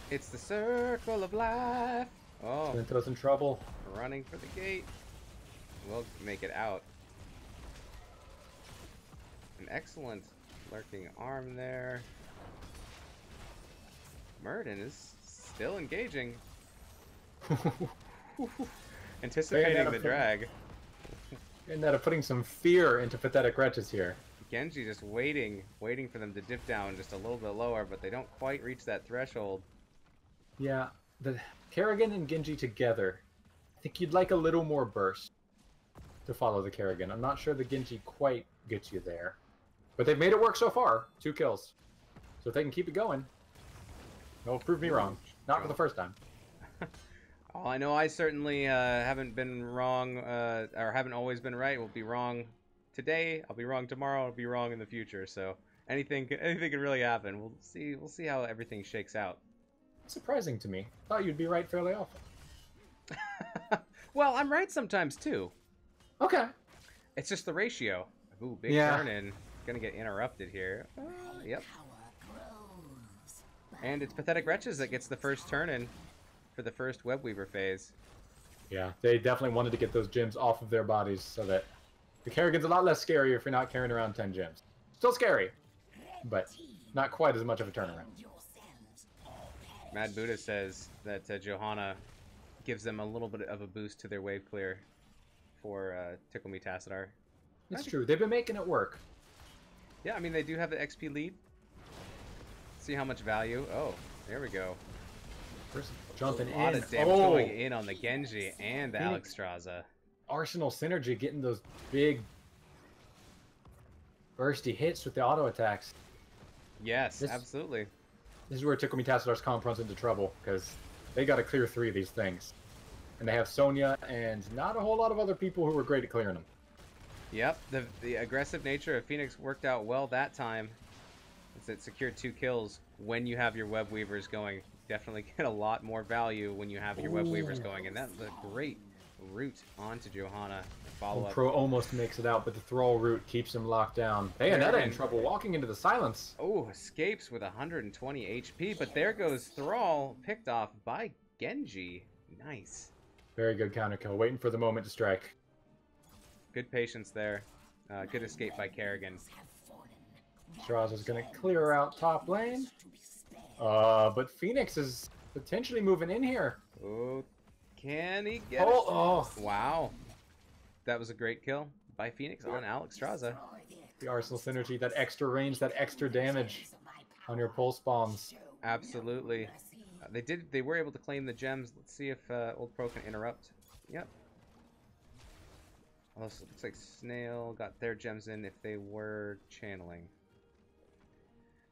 It's the Circle of Life. Oh, Lentos in trouble. Running for the gate. We'll make it out. An excellent lurking arm there. Muradin is still engaging. Anticipating the drag. And that of putting some fear into pathetic wretches here. Genji just waiting for them to dip down just a little bit lower, but they don't quite reach that threshold. Yeah, the Kerrigan and Genji together, I think you'd like a little more burst to follow the Kerrigan. I'm not sure the Genji quite gets you there. But they've made it work so far. 2 kills. So if they can keep it going, they'll prove me wrong. Not for the first time. Oh, I know I certainly haven't been wrong, or haven't always been right. We'll be wrong today. I'll be wrong tomorrow. I'll be wrong in the future. So anything can really happen. We'll see how everything shakes out. Surprising to me. Thought you'd be right fairly often. Well, I'm right sometimes too. Okay. It's just the ratio. Ooh, big turn in. Gonna get interrupted here. Yep. And it's Pathetic Wretches that gets the first turn in for the first Webweaver phase. Yeah, they definitely wanted to get those gems off of their bodies so that the Kerrigan's a lot less scary if you're not carrying around 10 gems. Still scary, but not quite as much of a turnaround. Mad Buddha says that Johanna gives them a little bit of a boost to their wave clear for Tickle Me Tassadar. It's true. They've been making it work. Yeah, I mean, they do have the XP lead. See how much value. Oh, there we go. First jumping in. A lot of damage going in on the Genji and the Alexstrasza. Arsenal synergy getting those big bursty hits with the auto attacks. Yes, absolutely. This is where Tickle Me Tassadar's comp runs into trouble, because they got to clear 3 of these things. And they have Sonya and not a whole lot of other people who are great at clearing them. Yep, the aggressive nature of Phoenix worked out well that time. It secured 2 kills when you have your web weavers going. Definitely get a lot more value when you have your web weavers going, and that's a great route onto Johanna. Follow up. Pro almost makes it out, but the thrall route keeps him locked down. Bayonetta in trouble, walking into the silence. Oh, escapes with 120 HP, but there goes Thrall, picked off by Genji. Nice. Very good counter kill, waiting for the moment to strike. Good patience there. Good escape by Kerrigan. Straws is going to clear out top lane. But Phoenix is potentially moving in here. Oh, can he get it? Oh. Wow. That was a great kill by Phoenix on Alexstrasza. The Arsenal synergy, that extra range, that extra damage on your pulse bombs. Absolutely. They were able to claim the gems. Let's see if Old Pro can interrupt. Yep. Also, looks like Snail got their gems in if they were channeling.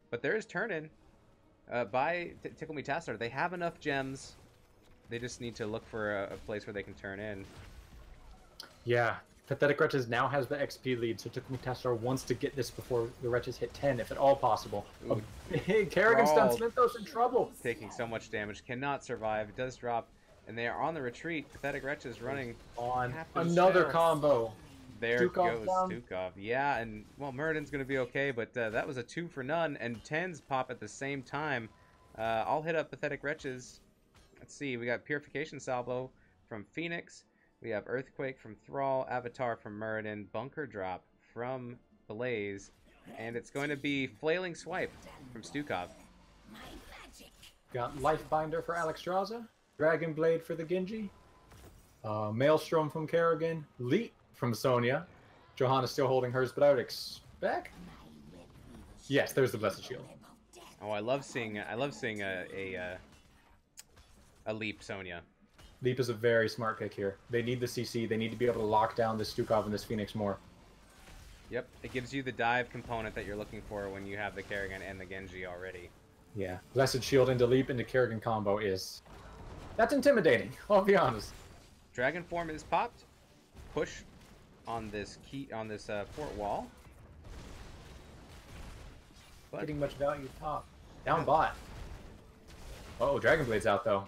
But there is turn-in by Tickle Me Tassadar. They have enough gems. They just need to look for a place where they can turn in. Yeah. Pathetic Wretches now has the XP lead, so Tickle Me Tassadar wants to get this before the Wretches hit 10, if at all possible. Ooh. Kerrigan stuns Minthos in trouble. Taking so much damage. Cannot survive. It does drop. And they are on the retreat. Pathetic Wretches running on another combo. There Stukov goes Stukov. Yeah, and, well, Muradin's going to be okay, but that was a 2 for none, and 10s pop at the same time. I'll hit up Pathetic Wretches. Let's see, we got Purification Salvo from Phoenix. We have Earthquake from Thrall, Avatar from Muradin, Bunker Drop from Blaze, and it's going to be Flailing Swipe from Stukov. Got Lifebinder for Alexstrasza, Dragon Blade for the Genji, Maelstrom from Kerrigan, Leap from Sonya. Johanna's still holding hers, but I would expect... Yes, there's the Blessed Shield. Oh, I love seeing a Leap Sonya. Leap is a very smart pick here. They need the CC. They need to be able to lock down this Stukov and this Phoenix more. Yep, it gives you the dive component that you're looking for when you have the Kerrigan and the Genji already. Yeah, Blessed Shield into Leap into Kerrigan combo is... That's intimidating, I'll be honest. Dragon Form is popped. Push on this fort wall. But getting much value top. Down bot. Uh-oh, Dragon Blade's out though.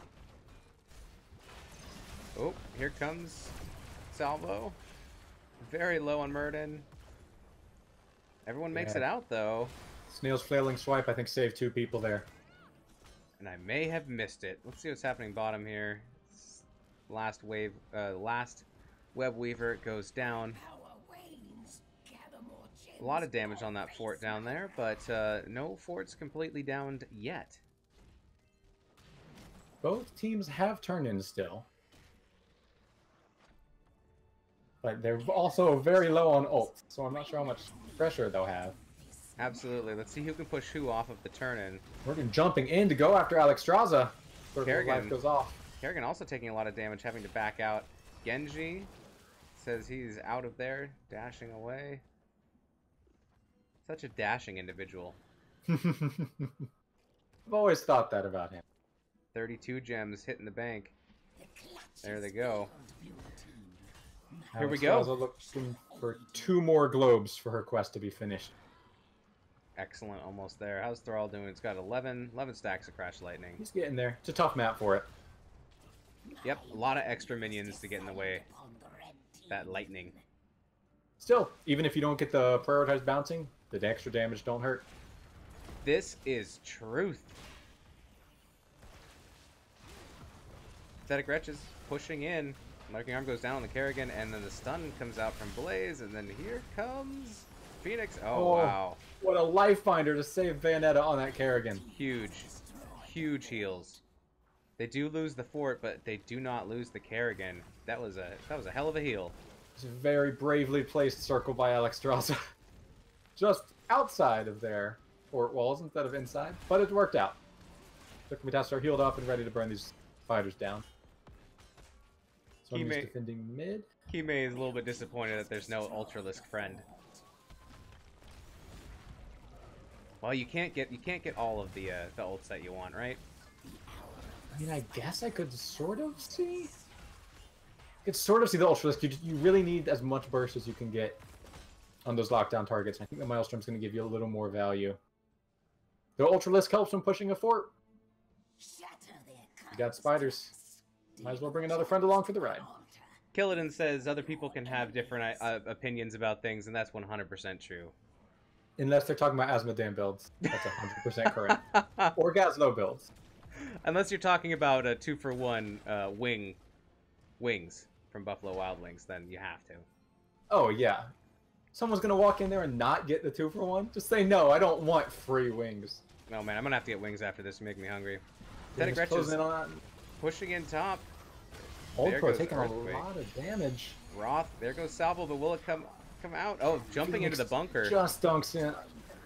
Oh, here comes Salvo. Very low on Muradin. Everyone makes it out though. Snail's Flailing Swipe, I think, saved 2 people there. And I may have missed it. Let's see what's happening bottom here. Last wave, last Web Weaver goes down. A lot of damage on that fort down there, but no fort's completely downed yet. Both teams have turned in still. But they're also very low on ult, so I'm not sure how much pressure they'll have. Absolutely. Let's see who can push who off of the turn-in. Morgan jumping in to go after Alexstrasza. Life goes off. Kerrigan also taking a lot of damage, having to back out. Genji says he's out of there, dashing away. Such a dashing individual. I've always thought that about him. 32 gems hitting the bank. There they go. Here we go. Looking for 2 more globes for her quest to be finished. Excellent, almost there. How's Thrall doing? It's got 11 stacks of Crash Lightning. He's getting there. It's a tough map for it. Yep, a lot of extra minions to get in the way. That lightning. Still, even if you don't get the prioritized bouncing, the extra damage don't hurt. This is truth. Pathetic Wretches pushing in. Lurking Arm goes down on the Kerrigan, and then the stun comes out from Blaze, and then here comes Phoenix. Oh, wow. What a life finder to save Bayonetta on that Kerrigan. Huge. Huge heals. They do lose the fort, but they do not lose the Kerrigan. That was a hell of a heal. It's a very bravely placed circle by Alexstrasza. Just outside of their fort walls instead of inside, but it worked out. Tickle Me Tassadar healed up and ready to burn these fighters down. So he's defending mid. Kime is a little bit disappointed that there's no Ultralisk friend. Well, you can't get all of the ults that you want, right? I mean, I guess I could sort of see. I could sort of see the Ultralisk. You really need as much burst as you can get on those lockdown targets. I think the Maelstrom's going to give you a little more value. The Ultralisk helps when pushing a fort. You got spiders. Might as well bring another friend along for the ride. Killidan says other people can have different opinions about things, and that's 100% true. Unless they're talking about Asmodean builds. That's 100% correct. Or Gazlo builds. Unless you're talking about a 2-for-1 wings from Buffalo Wild Wings, then you have to. Oh, yeah. Someone's going to walk in there and not get the 2-for-1? Just say, no, I don't want free wings. No, man, I'm going to have to get wings after this to make me hungry. Pathetic Wretches pushing in top. Old Pro taking a lot of damage. Roth, there goes Salvo, but will it come out? Oh, jumping into the bunker. Just dunks in.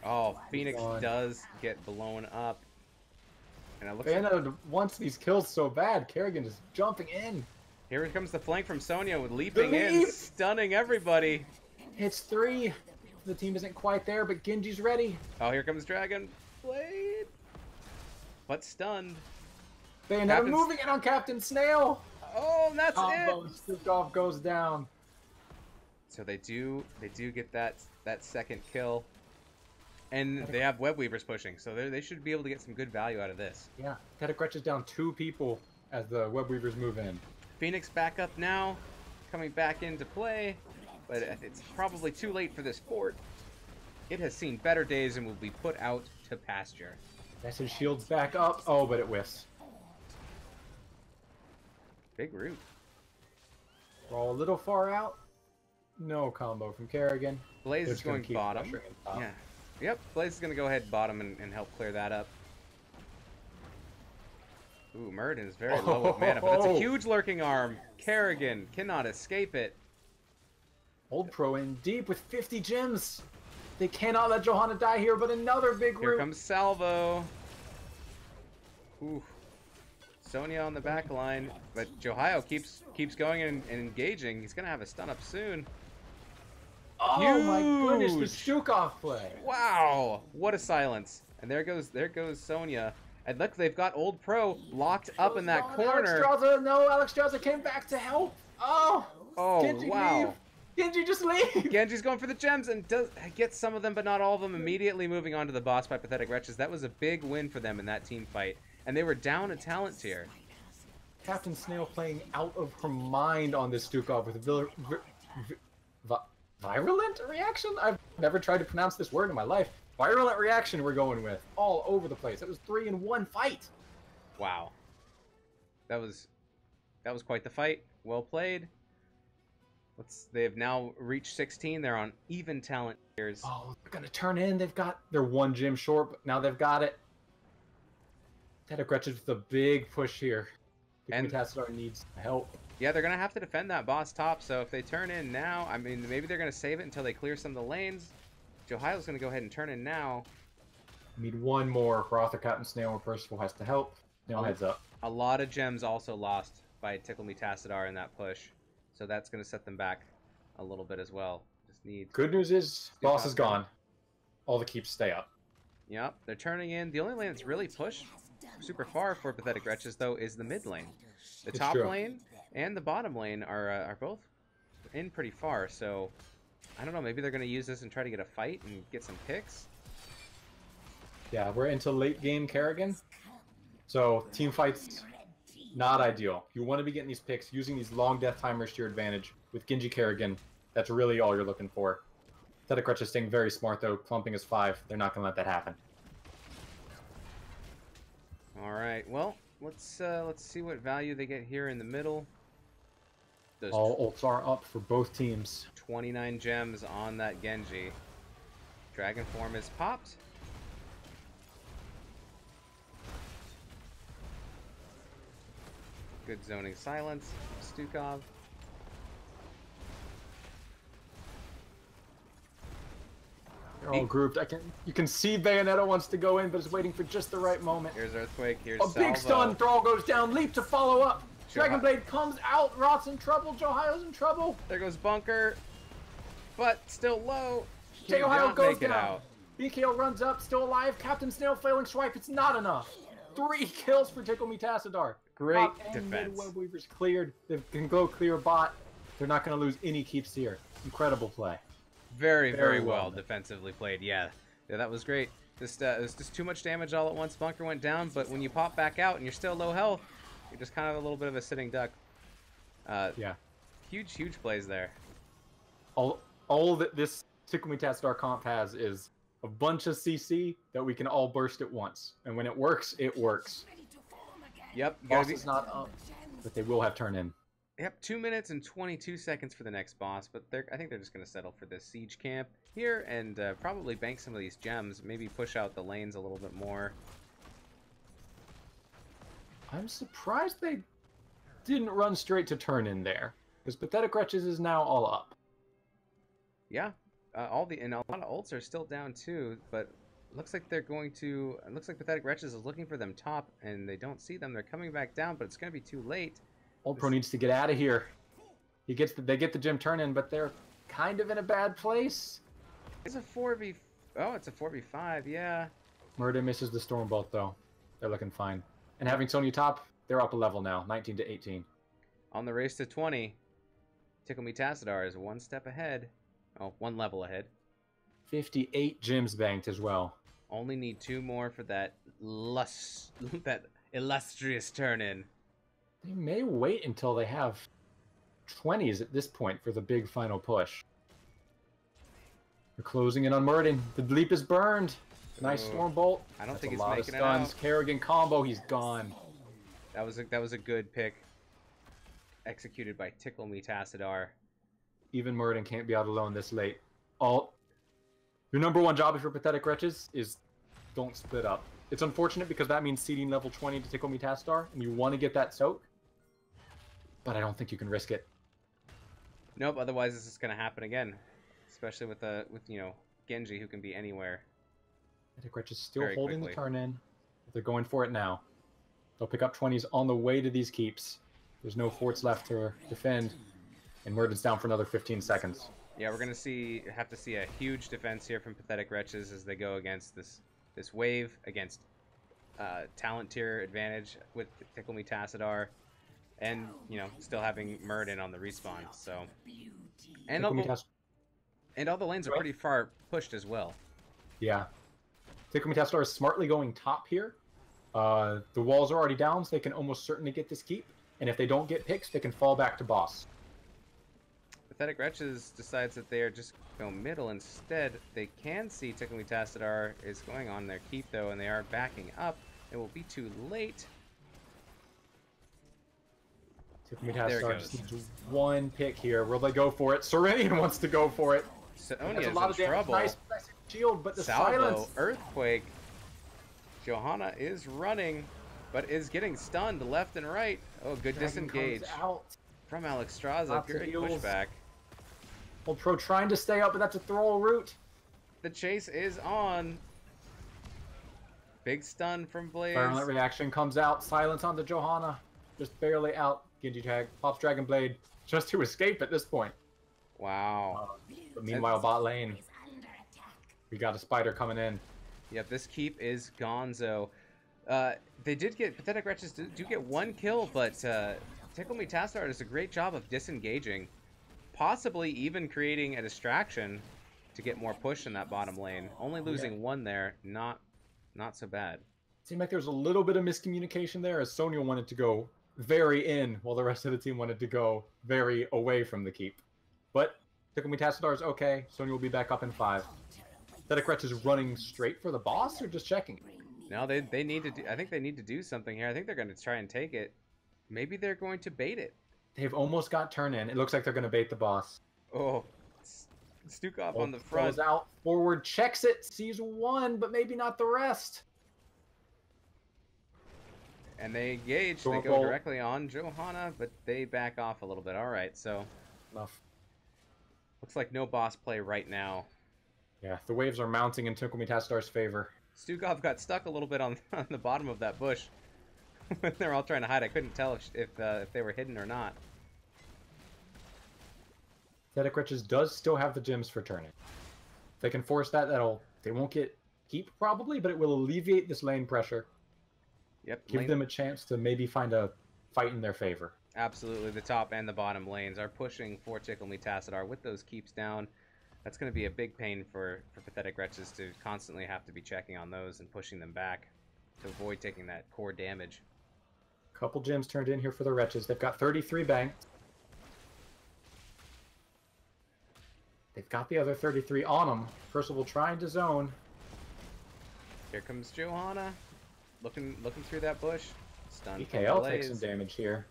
Oh, Phoenix does get blown up. And it looks Bayonetta wants these kills so bad. Kerrigan is jumping in. Here comes the flank from Sonya with leaping in, stunning everybody. It's 3. The team isn't quite there, but Genji's ready. Oh, here comes Dragon Blade. But stunned. Bayonetta moving in on Captain Snail. Oh, and that's it. Stukov goes down. So they do get that second kill. And they have Web Weavers pushing, so they should be able to get some good value out of this. Yeah, Pathetic Wretches down 2 people as the Web Weavers move in. Phoenix back up now, coming back into play, but it's probably too late for this fort. It has seen better days and will be put out to pasture. Message shields back up. Oh, but it whiffs. Big root. We're all a little far out. No combo from Kerrigan. Blaze is going bottom. Yeah. Yep, Blaze is going to go ahead bottom and help clear that up. Ooh, Murden is very low with mana, but that's a huge lurking arm. Kerrigan cannot escape it. Old Pro in deep with 50 gems. They cannot let Johanna die here, but another big root. Here comes Salvo. Ooh. Sonya on the back line, but Johio keeps going and engaging. He's going to have a stun up soon. Oh huge. My goodness, the Stukov play. Wow, what a silence. And there goes Sonya. And look, they've got Old Pro locked up in that corner. Alexstrasza came back to help. Oh, Genji, wow. Leave. Genji, just leave. Genji's going for the gems and gets some of them, but not all of them. Immediately moving on to the boss by Pathetic Wretches. That was a big win for them in that team fight. And they were down a talent tier. Captain Snail playing out of her mind on this Stukov with virulent reaction? I've never tried to pronounce this word in my life. Virulent reaction we're going with. All over the place. It was 3 in 1 fight. Wow. That was quite the fight. Well played. They have now reached 16. They're on even talent tiers. Oh, they're going to turn in. They're 1 gem short, but now they've got it. Pathetic Wretches with a big push here. And Tassadar needs help. Yeah, they're going to have to defend that boss top, so if they turn in now, I mean, maybe they're going to save it until they clear some of the lanes. Johio's going to go ahead and turn in now. Need 1 more for Arthur, Captain Snail, or Percival has to help. Snail heads up. A lot of gems also lost by Tickle Me Tassadar in that push, so that's going to set them back a little bit as well. Just need. Good news is, boss is gone. All the keeps stay up. Yep, they're turning in. The only lane that's really pushed super far for Pathetic Wretches, though, is the mid lane. The top lane and the bottom lane are both in pretty far, so I don't know, maybe they're going to use this and try to get a fight and get some picks. Yeah, we're into late game Kerrigan, so team fights, not ideal. You want to be getting these picks, using these long death timers to your advantage with Genji Kerrigan. That's really all you're looking for. Pathetic Wretches staying very smart, though. Clumping is 5. They're not going to let that happen. All right, well, let's see what value they get here in the middle. Those all ults are up for both teams. 29 gems on that Genji. Dragon form is popped. Good zoning silence. Stukov. They're all grouped. You can see Bayonetta wants to go in, but is waiting for just the right moment. Here's Earthquake. Here's a big stun. Thrall goes down. Leap to follow up. Dragon Blade comes out. Roth's in trouble. Johio's in trouble. There goes Bunker, but still low. Johio goes down. BKO runs up, still alive. Captain Snail failing swipe. It's not enough. 3 kills for Tickle Me Tassadar. Great defense. Web Weavers cleared. They can go clear bot. They're not going to lose any keeps here. Incredible play. Very well defensively played. Yeah, that was great. It was just too much damage all at once. Bunker went down, but when you pop back out and you're still low health, you're just kind of a little bit of a sitting duck. Yeah. Huge plays there. All that this Tickle Me Tassadar comp has is a bunch of CC that we can all burst at once. And when it works, it works. Yep. Boss is not up, but they will have turn in. Yep, 2 minutes and 22 seconds for the next boss, but I think they're just going to settle for this siege camp here and probably bank some of these gems, maybe push out the lanes a little bit more. I'm surprised they didn't run straight to turn in there, because Pathetic Wretches is now all up. Yeah, and a lot of ults are still down too, but looks like they're going to. It looks like Pathetic Wretches is looking for them top, and they don't see them. They're coming back down, but it's going to be too late. Old Pro needs to get out of here. They get the gem turn in, but they're kind of in a bad place. It's a 4v. Oh, it's a 4v5. Yeah. Murder misses the Stormbolt though. They're looking fine. And having Sonya top, they're up a level now, 19 to 18. On the race to 20, Tickle Me Tassadar is one step ahead. Oh, one level ahead. 58 gems banked as well. Only need 2 more for that that illustrious turn in. They may wait until they have 20s at this point for the big final push. They're closing in on Murden. The bleep is burned. Nice Stormbolt. I don't That's think a he's lot making of it stuns. out. Kerrigan combo, he's gone. That was a good pick. Executed by Tickle Me Tassadar. Even Murden can't be out alone this late. Your number one job if you're Pathetic Wretches is don't split up. It's unfortunate because that means seeding level 20 to Tickle Me Tassadar, and you want to get that soak. But I don't think you can risk it. Nope, otherwise this is gonna happen again. Especially with you know, Genji, who can be anywhere. Pathetic Wretches still Very holding quickly. the turn in. They're going for it now. They'll pick up 20s on the way to these keeps. There's no forts left to defend. And Murden's down for another 15 seconds. Yeah, we're gonna have to see a huge defense here from Pathetic Wretches as they go against this wave, against talent tier advantage with Tickle Me Tassadar, and you know, still having Murden on the respawn. So, and all the lanes are pretty far pushed as well. Yeah. Tickle Me Tassadar is smartly going top here. The walls are already down, so they can almost certainly get this keep. And if they don't get picks, they can fall back to boss. Pathetic Wretches decides that they are just going middle instead. They can see Tickle Me Tassadar is going on their keep though, and they are backing up. It will be too late. Tickle Me There it Tassadar goes. just needs one pick here. Will they go for it? Serenian wants to go for it. Sonya's That's a lot of in damage. trouble. Nice shield, but the Salvo, silence. Earthquake. Johanna is running, but is getting stunned left and right. Oh, good Dragon disengage comes out. from Alexstrasza. Lots of Great heals. pushback. Old Pro trying to stay up, but that's a throw route. The chase is on. Big stun from Blaze. Violent reaction comes out. Silence onto Johanna. Just barely out. Genji tag. Pops Dragon Blade. Just to escape at this point. Wow. But meanwhile, bot lane. We got a spider coming in. Yep, this keep is gonzo. They did get, Pathetic Wretches do get 1 kill, but Tickle Me Tassadar does a great job of disengaging. Possibly even creating a distraction to get more push in that bottom lane. Only losing 1 there, not so bad. Seemed like there was a little bit of miscommunication there as Sonya wanted to go very in while the rest of the team wanted to go very away from the keep. But Tickle Me Tassadar is okay. Sonya will be back up in 5. Pathetic Wretch is running straight for the boss or just checking? No, they need to do, I think they need to do something here. I think they're going to try and take it. Maybe they're going to bait it. They've almost got turn in. It looks like they're going to bait the boss. Oh, Stukov on the front. Throws out forward, checks it, sees 1, but maybe not the rest. And they engage. They Stormbolt. go directly on Johanna, but they back off a little bit. All right, so Enough. looks like no boss play right now. Yeah, the waves are mounting in Tickle Me Tassadar's favor. Stukov got stuck a little bit on the bottom of that bush. They're all trying to hide. I couldn't tell if they were hidden or not. Pathetic Wretches does still have the gems for turning. If they can force that, they won't get keep probably, but it will alleviate this lane pressure. Yep. Give them a chance to maybe find a fight in their favor. Absolutely. The top and the bottom lanes are pushing for Tickle Me Tassadar with those keeps down. That's going to be a big pain for Pathetic Wretches to constantly have to be checking on those and pushing them back to avoid taking that core damage. Couple gems turned in here for the Wretches. They've got 33 banked. They've got the other 33 on them. Percival trying to zone. Here comes Johanna, looking through that bush. Stunned from BKL Blaze. takes some damage here.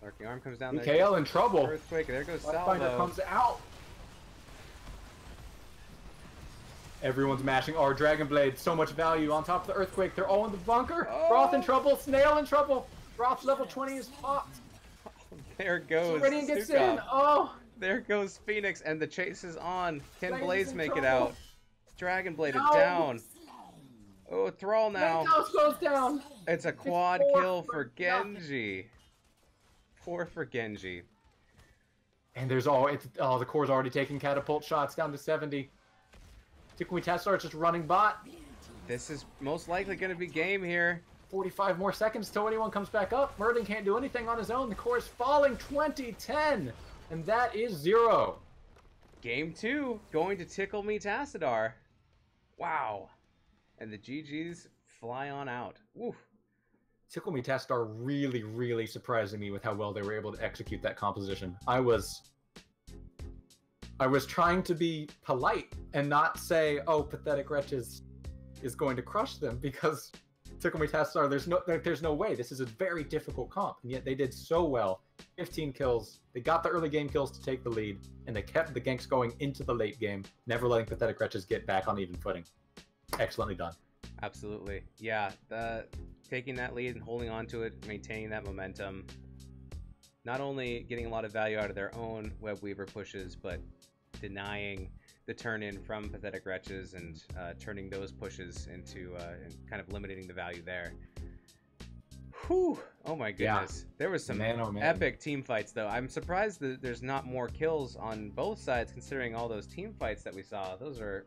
Lurking Arm comes down. BKL in trouble. Earthquake. There goes Pathfinder Salvo. comes out. Everyone's mashing our Dragon Blade. So much value on top of the Earthquake. They're all in the bunker. Oh. Broth in trouble. Snail in trouble. Broth level 20 is popped. There goes Radiant gets Stukov. in. Oh. There goes Phoenix, and the chase is on. Can Blaze Blaze in make it trouble. out? Dragon Blade No. is down. Oh, Thrall now. House goes down. It's a quad four kill for for Genji. 4 for Genji. And there's the core's already taking catapult shots down to 70. Tickle Tassadar just running bot. This is most likely going to be game here. 45 more seconds till anyone comes back up. Murden can't do anything on his own. The core is falling 20-10. And that is 0. Game 2 going to Tickle Me Tassadar. Wow. And the GGs fly on out. Woo. Tickle Me Tassadar really, really surprising me with how well they were able to execute that composition. I was trying to be polite and not say, "Oh, Pathetic Wretches is going to crush them," because Tickle Me Tassadar, there's no way. This is a very difficult comp, and yet they did so well. 15 kills. They got the early game kills to take the lead, and they kept the ganks going into the late game, never letting Pathetic Wretches get back on even footing. Excellently done. Absolutely. Yeah, taking that lead and holding on to it, maintaining that momentum. Not only getting a lot of value out of their own Web Weaver pushes, but denying the turn-in from Pathetic Wretches and turning those pushes into and kind of limiting the value there. Whew! Oh my goodness. Yeah. There was some epic team fights, though. I'm surprised that there's not more kills on both sides, considering all those team fights that we saw. Those were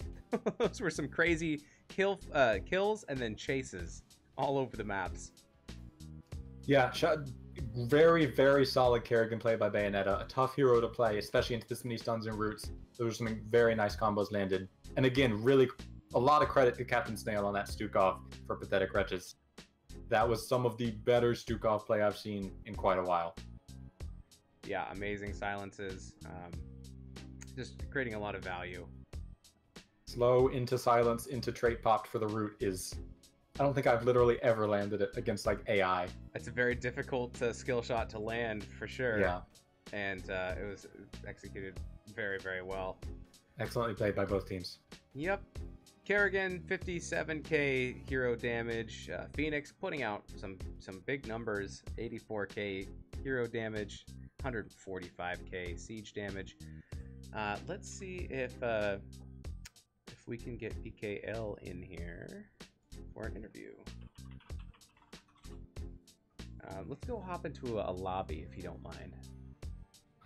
those were some crazy kills and then chases all over the maps. Yeah, very, very solid Kerrigan play by Bayonetta. A tough hero to play, especially into this many stuns and roots. There were some very nice combos landed. And again, really a lot of credit to Captain Snail on that Stukov for Pathetic Wretches. That was some of the better Stukov play I've seen in quite a while. Yeah, amazing silences. Just creating a lot of value. Slow into silence into trait popped for the root is... I don't think I've literally ever landed it against like AI. It's a very difficult skill shot to land for sure. Yeah. And it was executed very, very well. Excellently played by both teams. Yep. Kerrigan, 57k hero damage. Phoenix putting out some big numbers. 84k hero damage, 145k siege damage. Let's see if we can get BKL in here for an interview. Let's go hop into a lobby if you don't mind.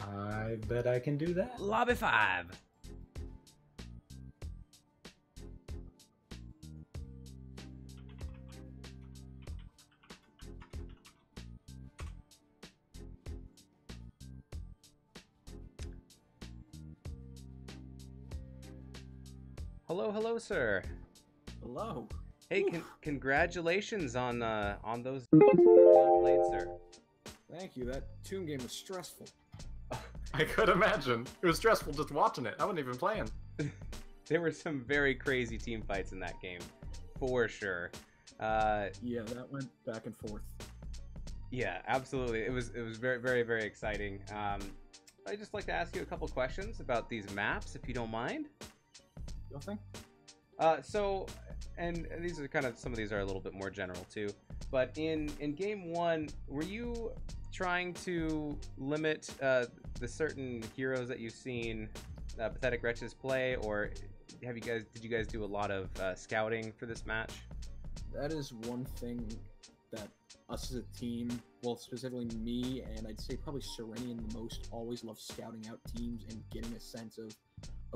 I bet I can do that. Lobby 5. Hello, sir. Hello. Hey, congratulations on those well played, sir. Thank you. That Tomb game was stressful. I could imagine. It was stressful just watching it. I wasn't even playing. There were some very crazy team fights in that game, for sure. Yeah, that went back and forth. Yeah, absolutely. It was very, very, very exciting. I'd just like to ask you a couple questions about these maps, if you don't mind. Nothing. And these are kind of, some of these are a little bit more general too, but in game 1, were you trying to limit the certain heroes that you've seen Pathetic Wretches play, or did you guys do a lot of scouting for this match? That is one thing that us as a team, well, specifically me and I'd say probably Serenian the most, always love scouting out teams and getting a sense of,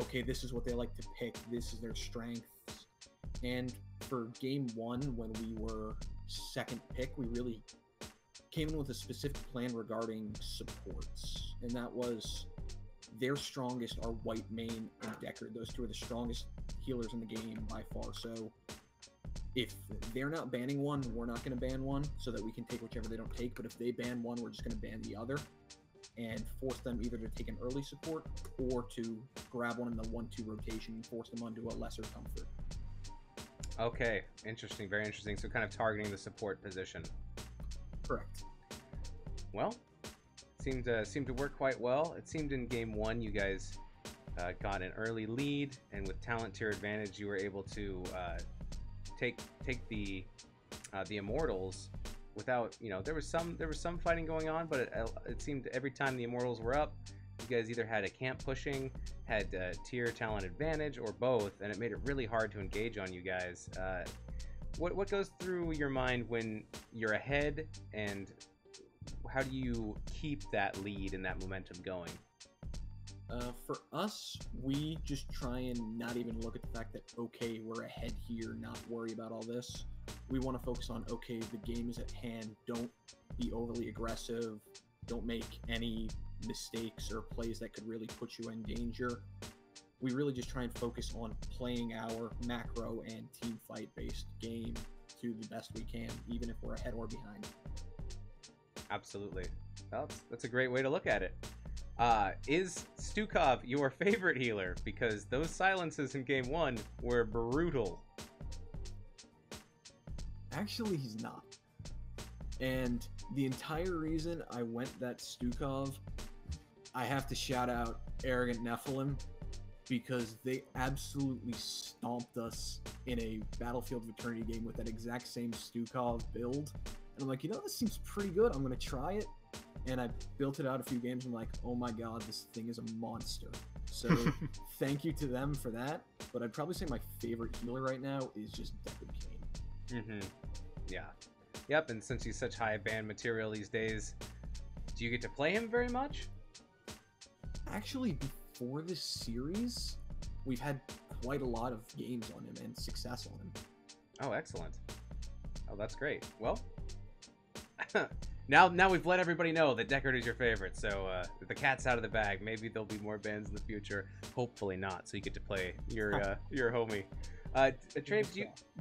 okay, this is what they like to pick, this is their strengths. And for game 1, when we were second pick, we really came in with a specific plan regarding supports. And that was their strongest are White Mane and Deckard. Those two are the strongest healers in the game by far. So if they're not banning one, we're not going to ban one, so that we can take whichever they don't take. But if they ban one, we're just going to ban the other and force them either to take an early support or to grab one in the 1-2 rotation and force them onto a lesser comfort. Okay, interesting, very interesting. So kind of targeting the support position. Correct. Well, seemed to work quite well. It seemed in game 1 you guys got an early lead, and with talent tier advantage, you were able to take the Immortals without, you know, there was some fighting going on, but it seemed every time the Immortals were up, you guys either had a camp pushing, had tier talent advantage, or both, and it made it really hard to engage on you guys. What goes through your mind when you're ahead, and how do you keep that lead and that momentum going? For us, we just try and not even look at the fact that, okay, we're ahead here, not worry about all this. We want to focus on, okay, the game is at hand. Don't be overly aggressive. Don't make any mistakes or plays that could really put you in danger. We really just try and focus on playing our macro and team fight based game to the best we can, even if we're ahead or behind. Absolutely. Well, that's a great way to look at it. Is Stukov your favorite healer? Because those silences in game 1 were brutal. Actually, he's not. And the entire reason I went that Stukov, I have to shout out Arrogant Nephilim, because they absolutely stomped us in a Battlefield of Eternity game with that exact same Stukov build. And I'm like, you know, this seems pretty good. I'm going to try it. And I built it out a few games. I'm like, oh my god, this thing is a monster. So thank you to them for that. But I'd probably say my favorite healer right now is just Deckard Cain. Mm-hmm. Yeah. Yep, and since he's such high ban material these days, do you get to play him very much? Actually, before this series, we've had quite a lot of games on him and success on him. Oh, excellent. Oh, that's great. Well, now we've let everybody know that Deckard is your favorite, so the cat's out of the bag. Maybe there'll be more bans in the future. Hopefully not, so you get to play your homie. Traves,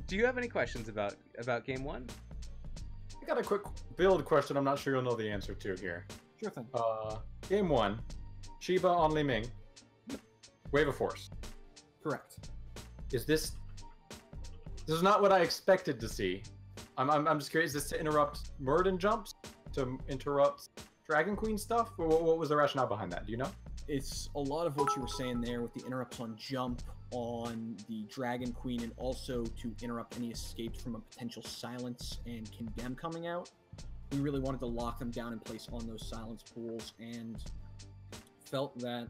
do you have any questions about game 1? I got a quick build question I'm not sure you'll know the answer to here. Sure thing. Game 1, Shiba on Li Ming, Wave of Force. Correct. This is not what I expected to see. I'm just curious, is this to interrupt Murden jumps? To interrupt Dragon Queen stuff? What was the rationale behind that? Do you know? It's a lot of what you were saying there with the interrupts on jump, on the Dragon Queen, and also to interrupt any escapes from a potential silence and condemn coming out. We really wanted to lock them down in place on those silence pools, and felt that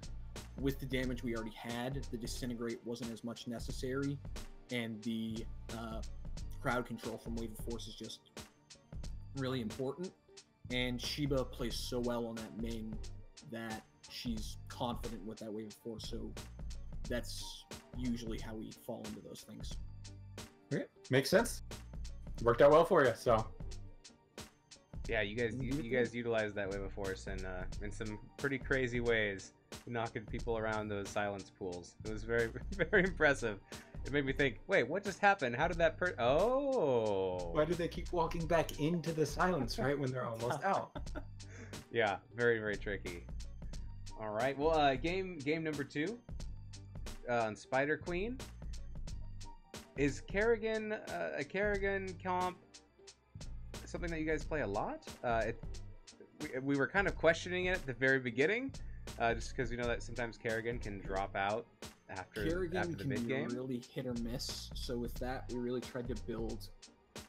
with the damage we already had, the disintegrate wasn't as much necessary, and the crowd control from Wave of Force is just really important. And Shiba plays so well on that Ming that she's confident with that Wave of Force, so that's usually how we fall into those things. Okay. Makes sense. Worked out well for you, so. Yeah, you guys utilized that Wave of Force in some pretty crazy ways, knocking people around those silence pools. It was very, very impressive. It made me think, wait, what just happened? How did that Oh! Why do they keep walking back into the silence right when they're almost out? Yeah, very, very tricky. All right, well, game number 2 on Spider Queen. Is Kerrigan a Kerrigan comp something that you guys play a lot? We were kind of questioning it at the very beginning, just because you know that sometimes Kerrigan can drop out after the mid game. Can be really hit or miss. So with that, we really tried to build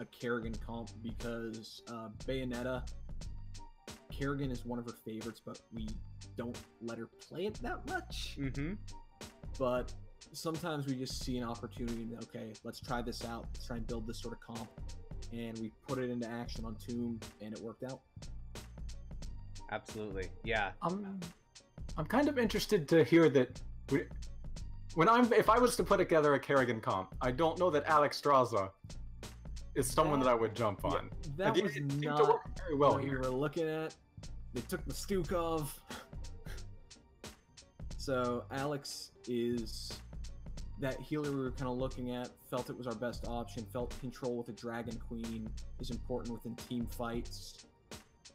a Kerrigan comp because Bayonetta, Kerrigan is one of her favorites, but we don't let her play it that much. Mm-hmm. But sometimes we just see an opportunity to, okay, let's try this out. Let's try and build this sort of comp. And we put it into action on Tomb, and it worked out. Absolutely, yeah. I'm kind of interested to hear that. If I was to put together a Kerrigan comp, I don't know that Alex Straza is someone that I would jump on. Yeah, that was not to work very well what we were looking at. They took the Stukov. So Alex is that healer we were kind of looking at, felt it was our best option, felt control with the Dragon Queen is important within team fights,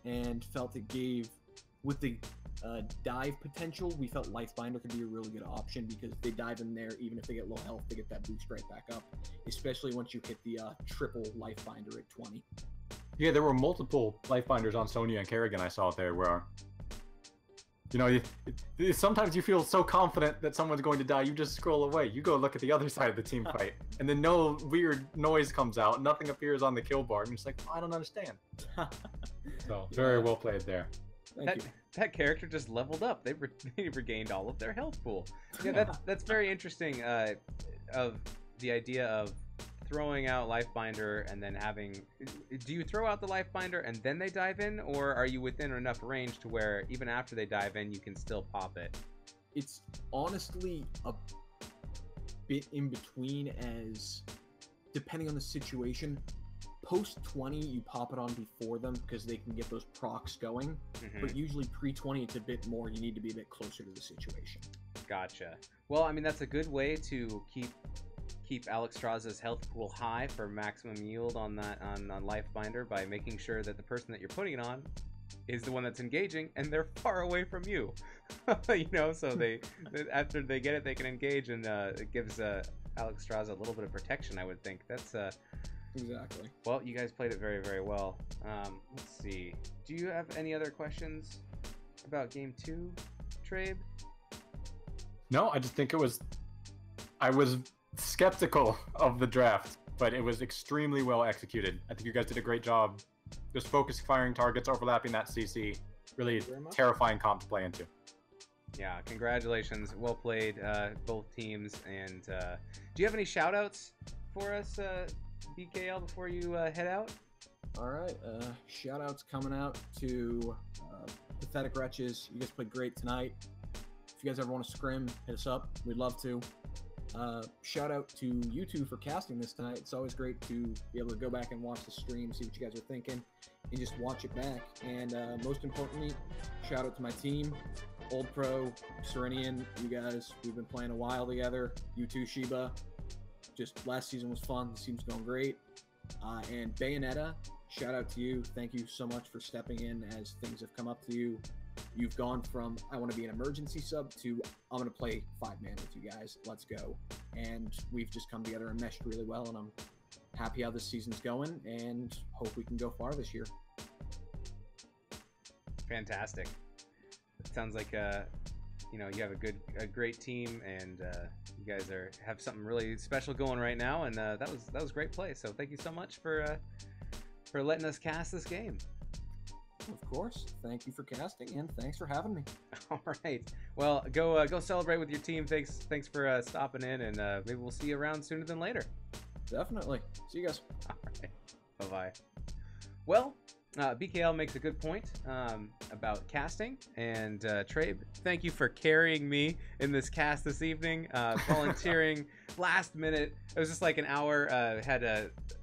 and felt it gave, with the dive potential, we felt Lifebinder could be a really good option because they dive in there, even if they get low health, they get that boost right back up, especially once you hit the triple Lifebinder at 20. Yeah, there were multiple Lifebinders on Sonya and Kerrigan I saw there where, you know, sometimes you feel so confident that someone's going to die, you just scroll away. You go look at the other side of the team fight, and then no weird noise comes out, nothing appears on the kill bar, and it's like, oh, I don't understand. So, very well played there. That character just leveled up. They regained all of their health pool. Yeah, that's very interesting. Of the idea of throwing out Lifebinder and then having. Do you throw out the Lifebinder and then they dive in, or are you within enough range to where even after they dive in, you can still pop it? It's honestly a bit in between, as depending on the situation. Post 20, you pop it on before them because they can get those procs going. But usually pre 20, it's a bit more. You need to be a bit closer to the situation. Gotcha. Well, I mean, that's a good way to keep Alexstrasza's health pool high for maximum yield on that on Lifebinder by making sure that the person that you're putting it on is the one that's engaging and they're far away from you. You know, so they after they get it, they can engage, and it gives Alexstrasza a little bit of protection, I would think. That's Exactly. Well, you guys played it very, very well. Let's see. Do you have any other questions about Game 2, Trabe? No, I just think I was skeptical of the draft, but it was extremely well executed. I think you guys did a great job just focus firing targets, overlapping that CC. Really terrifying comp to play into. Yeah, congratulations. Well played, both teams. And do you have any shout-outs for us, BKL, before you head out? All right, shout outs coming out to Pathetic Wretches. You guys played great tonight. If you guys ever want to scrim, hit us up. We'd love to. Shout out to you two for casting this tonight. It's always great to be able to go back and watch the stream, see what you guys are thinking, and just watch it back. And most importantly, shout out to my team, Old Pro, Serenian. You guys, we've been playing a while together. You too, Shiba. Just last season was fun. The team's going great. And Bayonetta, shout out to you. Thank you so much for stepping in as things have come up to you. You've gone from, I want to be an emergency sub, to I'm going to play 5-man with you guys. Let's go. And we've just come together and meshed really well, and I'm happy how this season's going and hope we can go far this year. Fantastic. It sounds like you know, you have a great team, and you guys have something really special going right now, and that was great play. So thank you so much for letting us cast this game. Of course. Thank you for casting, and thanks for having me. All right. Well, go celebrate with your team. Thanks for stopping in, and maybe we'll see you around sooner than later. Definitely. See you guys. All right. Bye-bye. Well, BKL makes a good point about casting, and Trabe, thank you for carrying me in this cast this evening, volunteering last minute. It was just like an hour.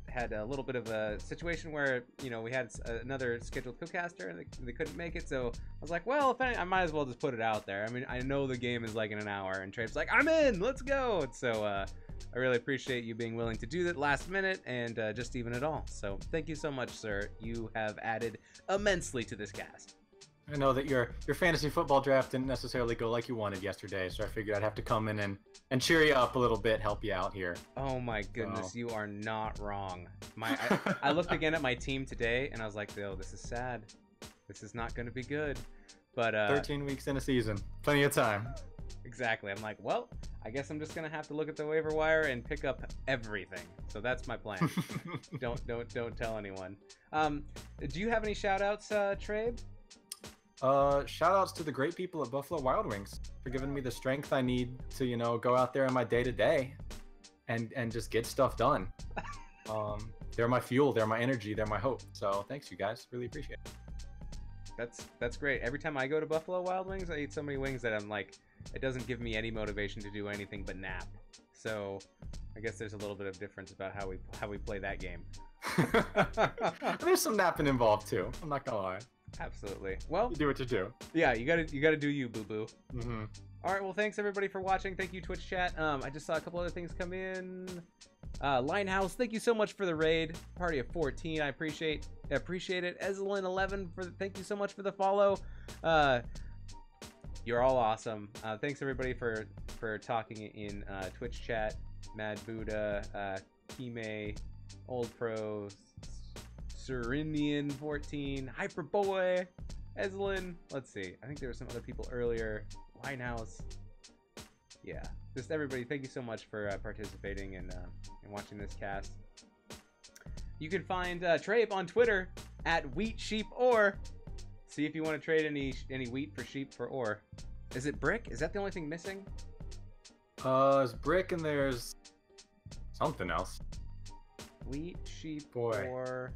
Had a little bit of a situation where, you know, we had another scheduled co-caster and they couldn't make it, so I was like, well, if I might as well just put it out there. I mean, I know the game is like in an hour, and Trabe's like, I'm in, let's go. And so I really appreciate you being willing to do that last minute and just even it all. So thank you so much, sir. You have added immensely to this cast. I know that your fantasy football draft didn't necessarily go like you wanted yesterday, so I figured I'd have to come in and cheer you up a little bit, help you out here. Oh my goodness, So. You are not wrong. I looked again at my team today, and I was like, oh, this is sad. This is not going to be good. But 13 weeks in a season, plenty of time. Exactly. I'm like, well, I guess I'm just going to have to look at the waiver wire and pick up everything. So that's my plan. Don't tell anyone. Do you have any shout-outs, Trabe? Shout outs to the great people at Buffalo Wild Wings for giving me the strength I need to, you know, go out there in my day-to-day and just get stuff done. They're my fuel, they're my energy, they're my hope. So thanks, you guys. Really appreciate it. That's great. Every time I go to Buffalo Wild Wings, I eat so many wings that I'm like, it doesn't give me any motivation to do anything but nap. So I guess there's a little bit of difference about how we play that game. There's some napping involved too. I'm not gonna lie. Absolutely. Well, You do what you do. yeah, you gotta do you, boo boo. All right, well, thanks everybody for watching. Thank you, Twitch chat. I just saw a couple other things come in. Linehouse, thank you so much for the raid. Party of 14, I appreciate it. Ezelin11, thank you so much for the follow. You're all awesome. Thanks everybody for talking in Twitch chat. Mad Buddha, Kime, Old Pro, Serenian14, Hyperboy, Ezelin. Let's see. I think there were some other people earlier. Linehouse. Yeah, just everybody. Thank you so much for participating and watching this cast. You can find Trape on Twitter at Wheat Sheep Ore. See if you want to trade any wheat for sheep for ore. Is it brick? Is that the only thing missing? There's brick and there's something else. Wheat, sheep, Boy. ore.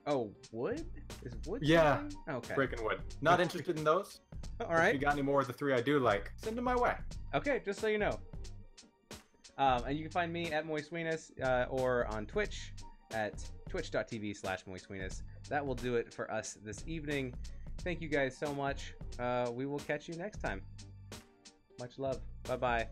Oh, wood? Is wood? Yeah. Something? Okay. Brick and wood. Not interested in those. All If right. you got any more of the three I do like, send them my way. Okay, just so you know. And you can find me at Moistweenus or on Twitch at twitch.tv/Moistweenus. That will do it for us this evening. Thank you guys so much. We will catch you next time. Much love. Bye-bye.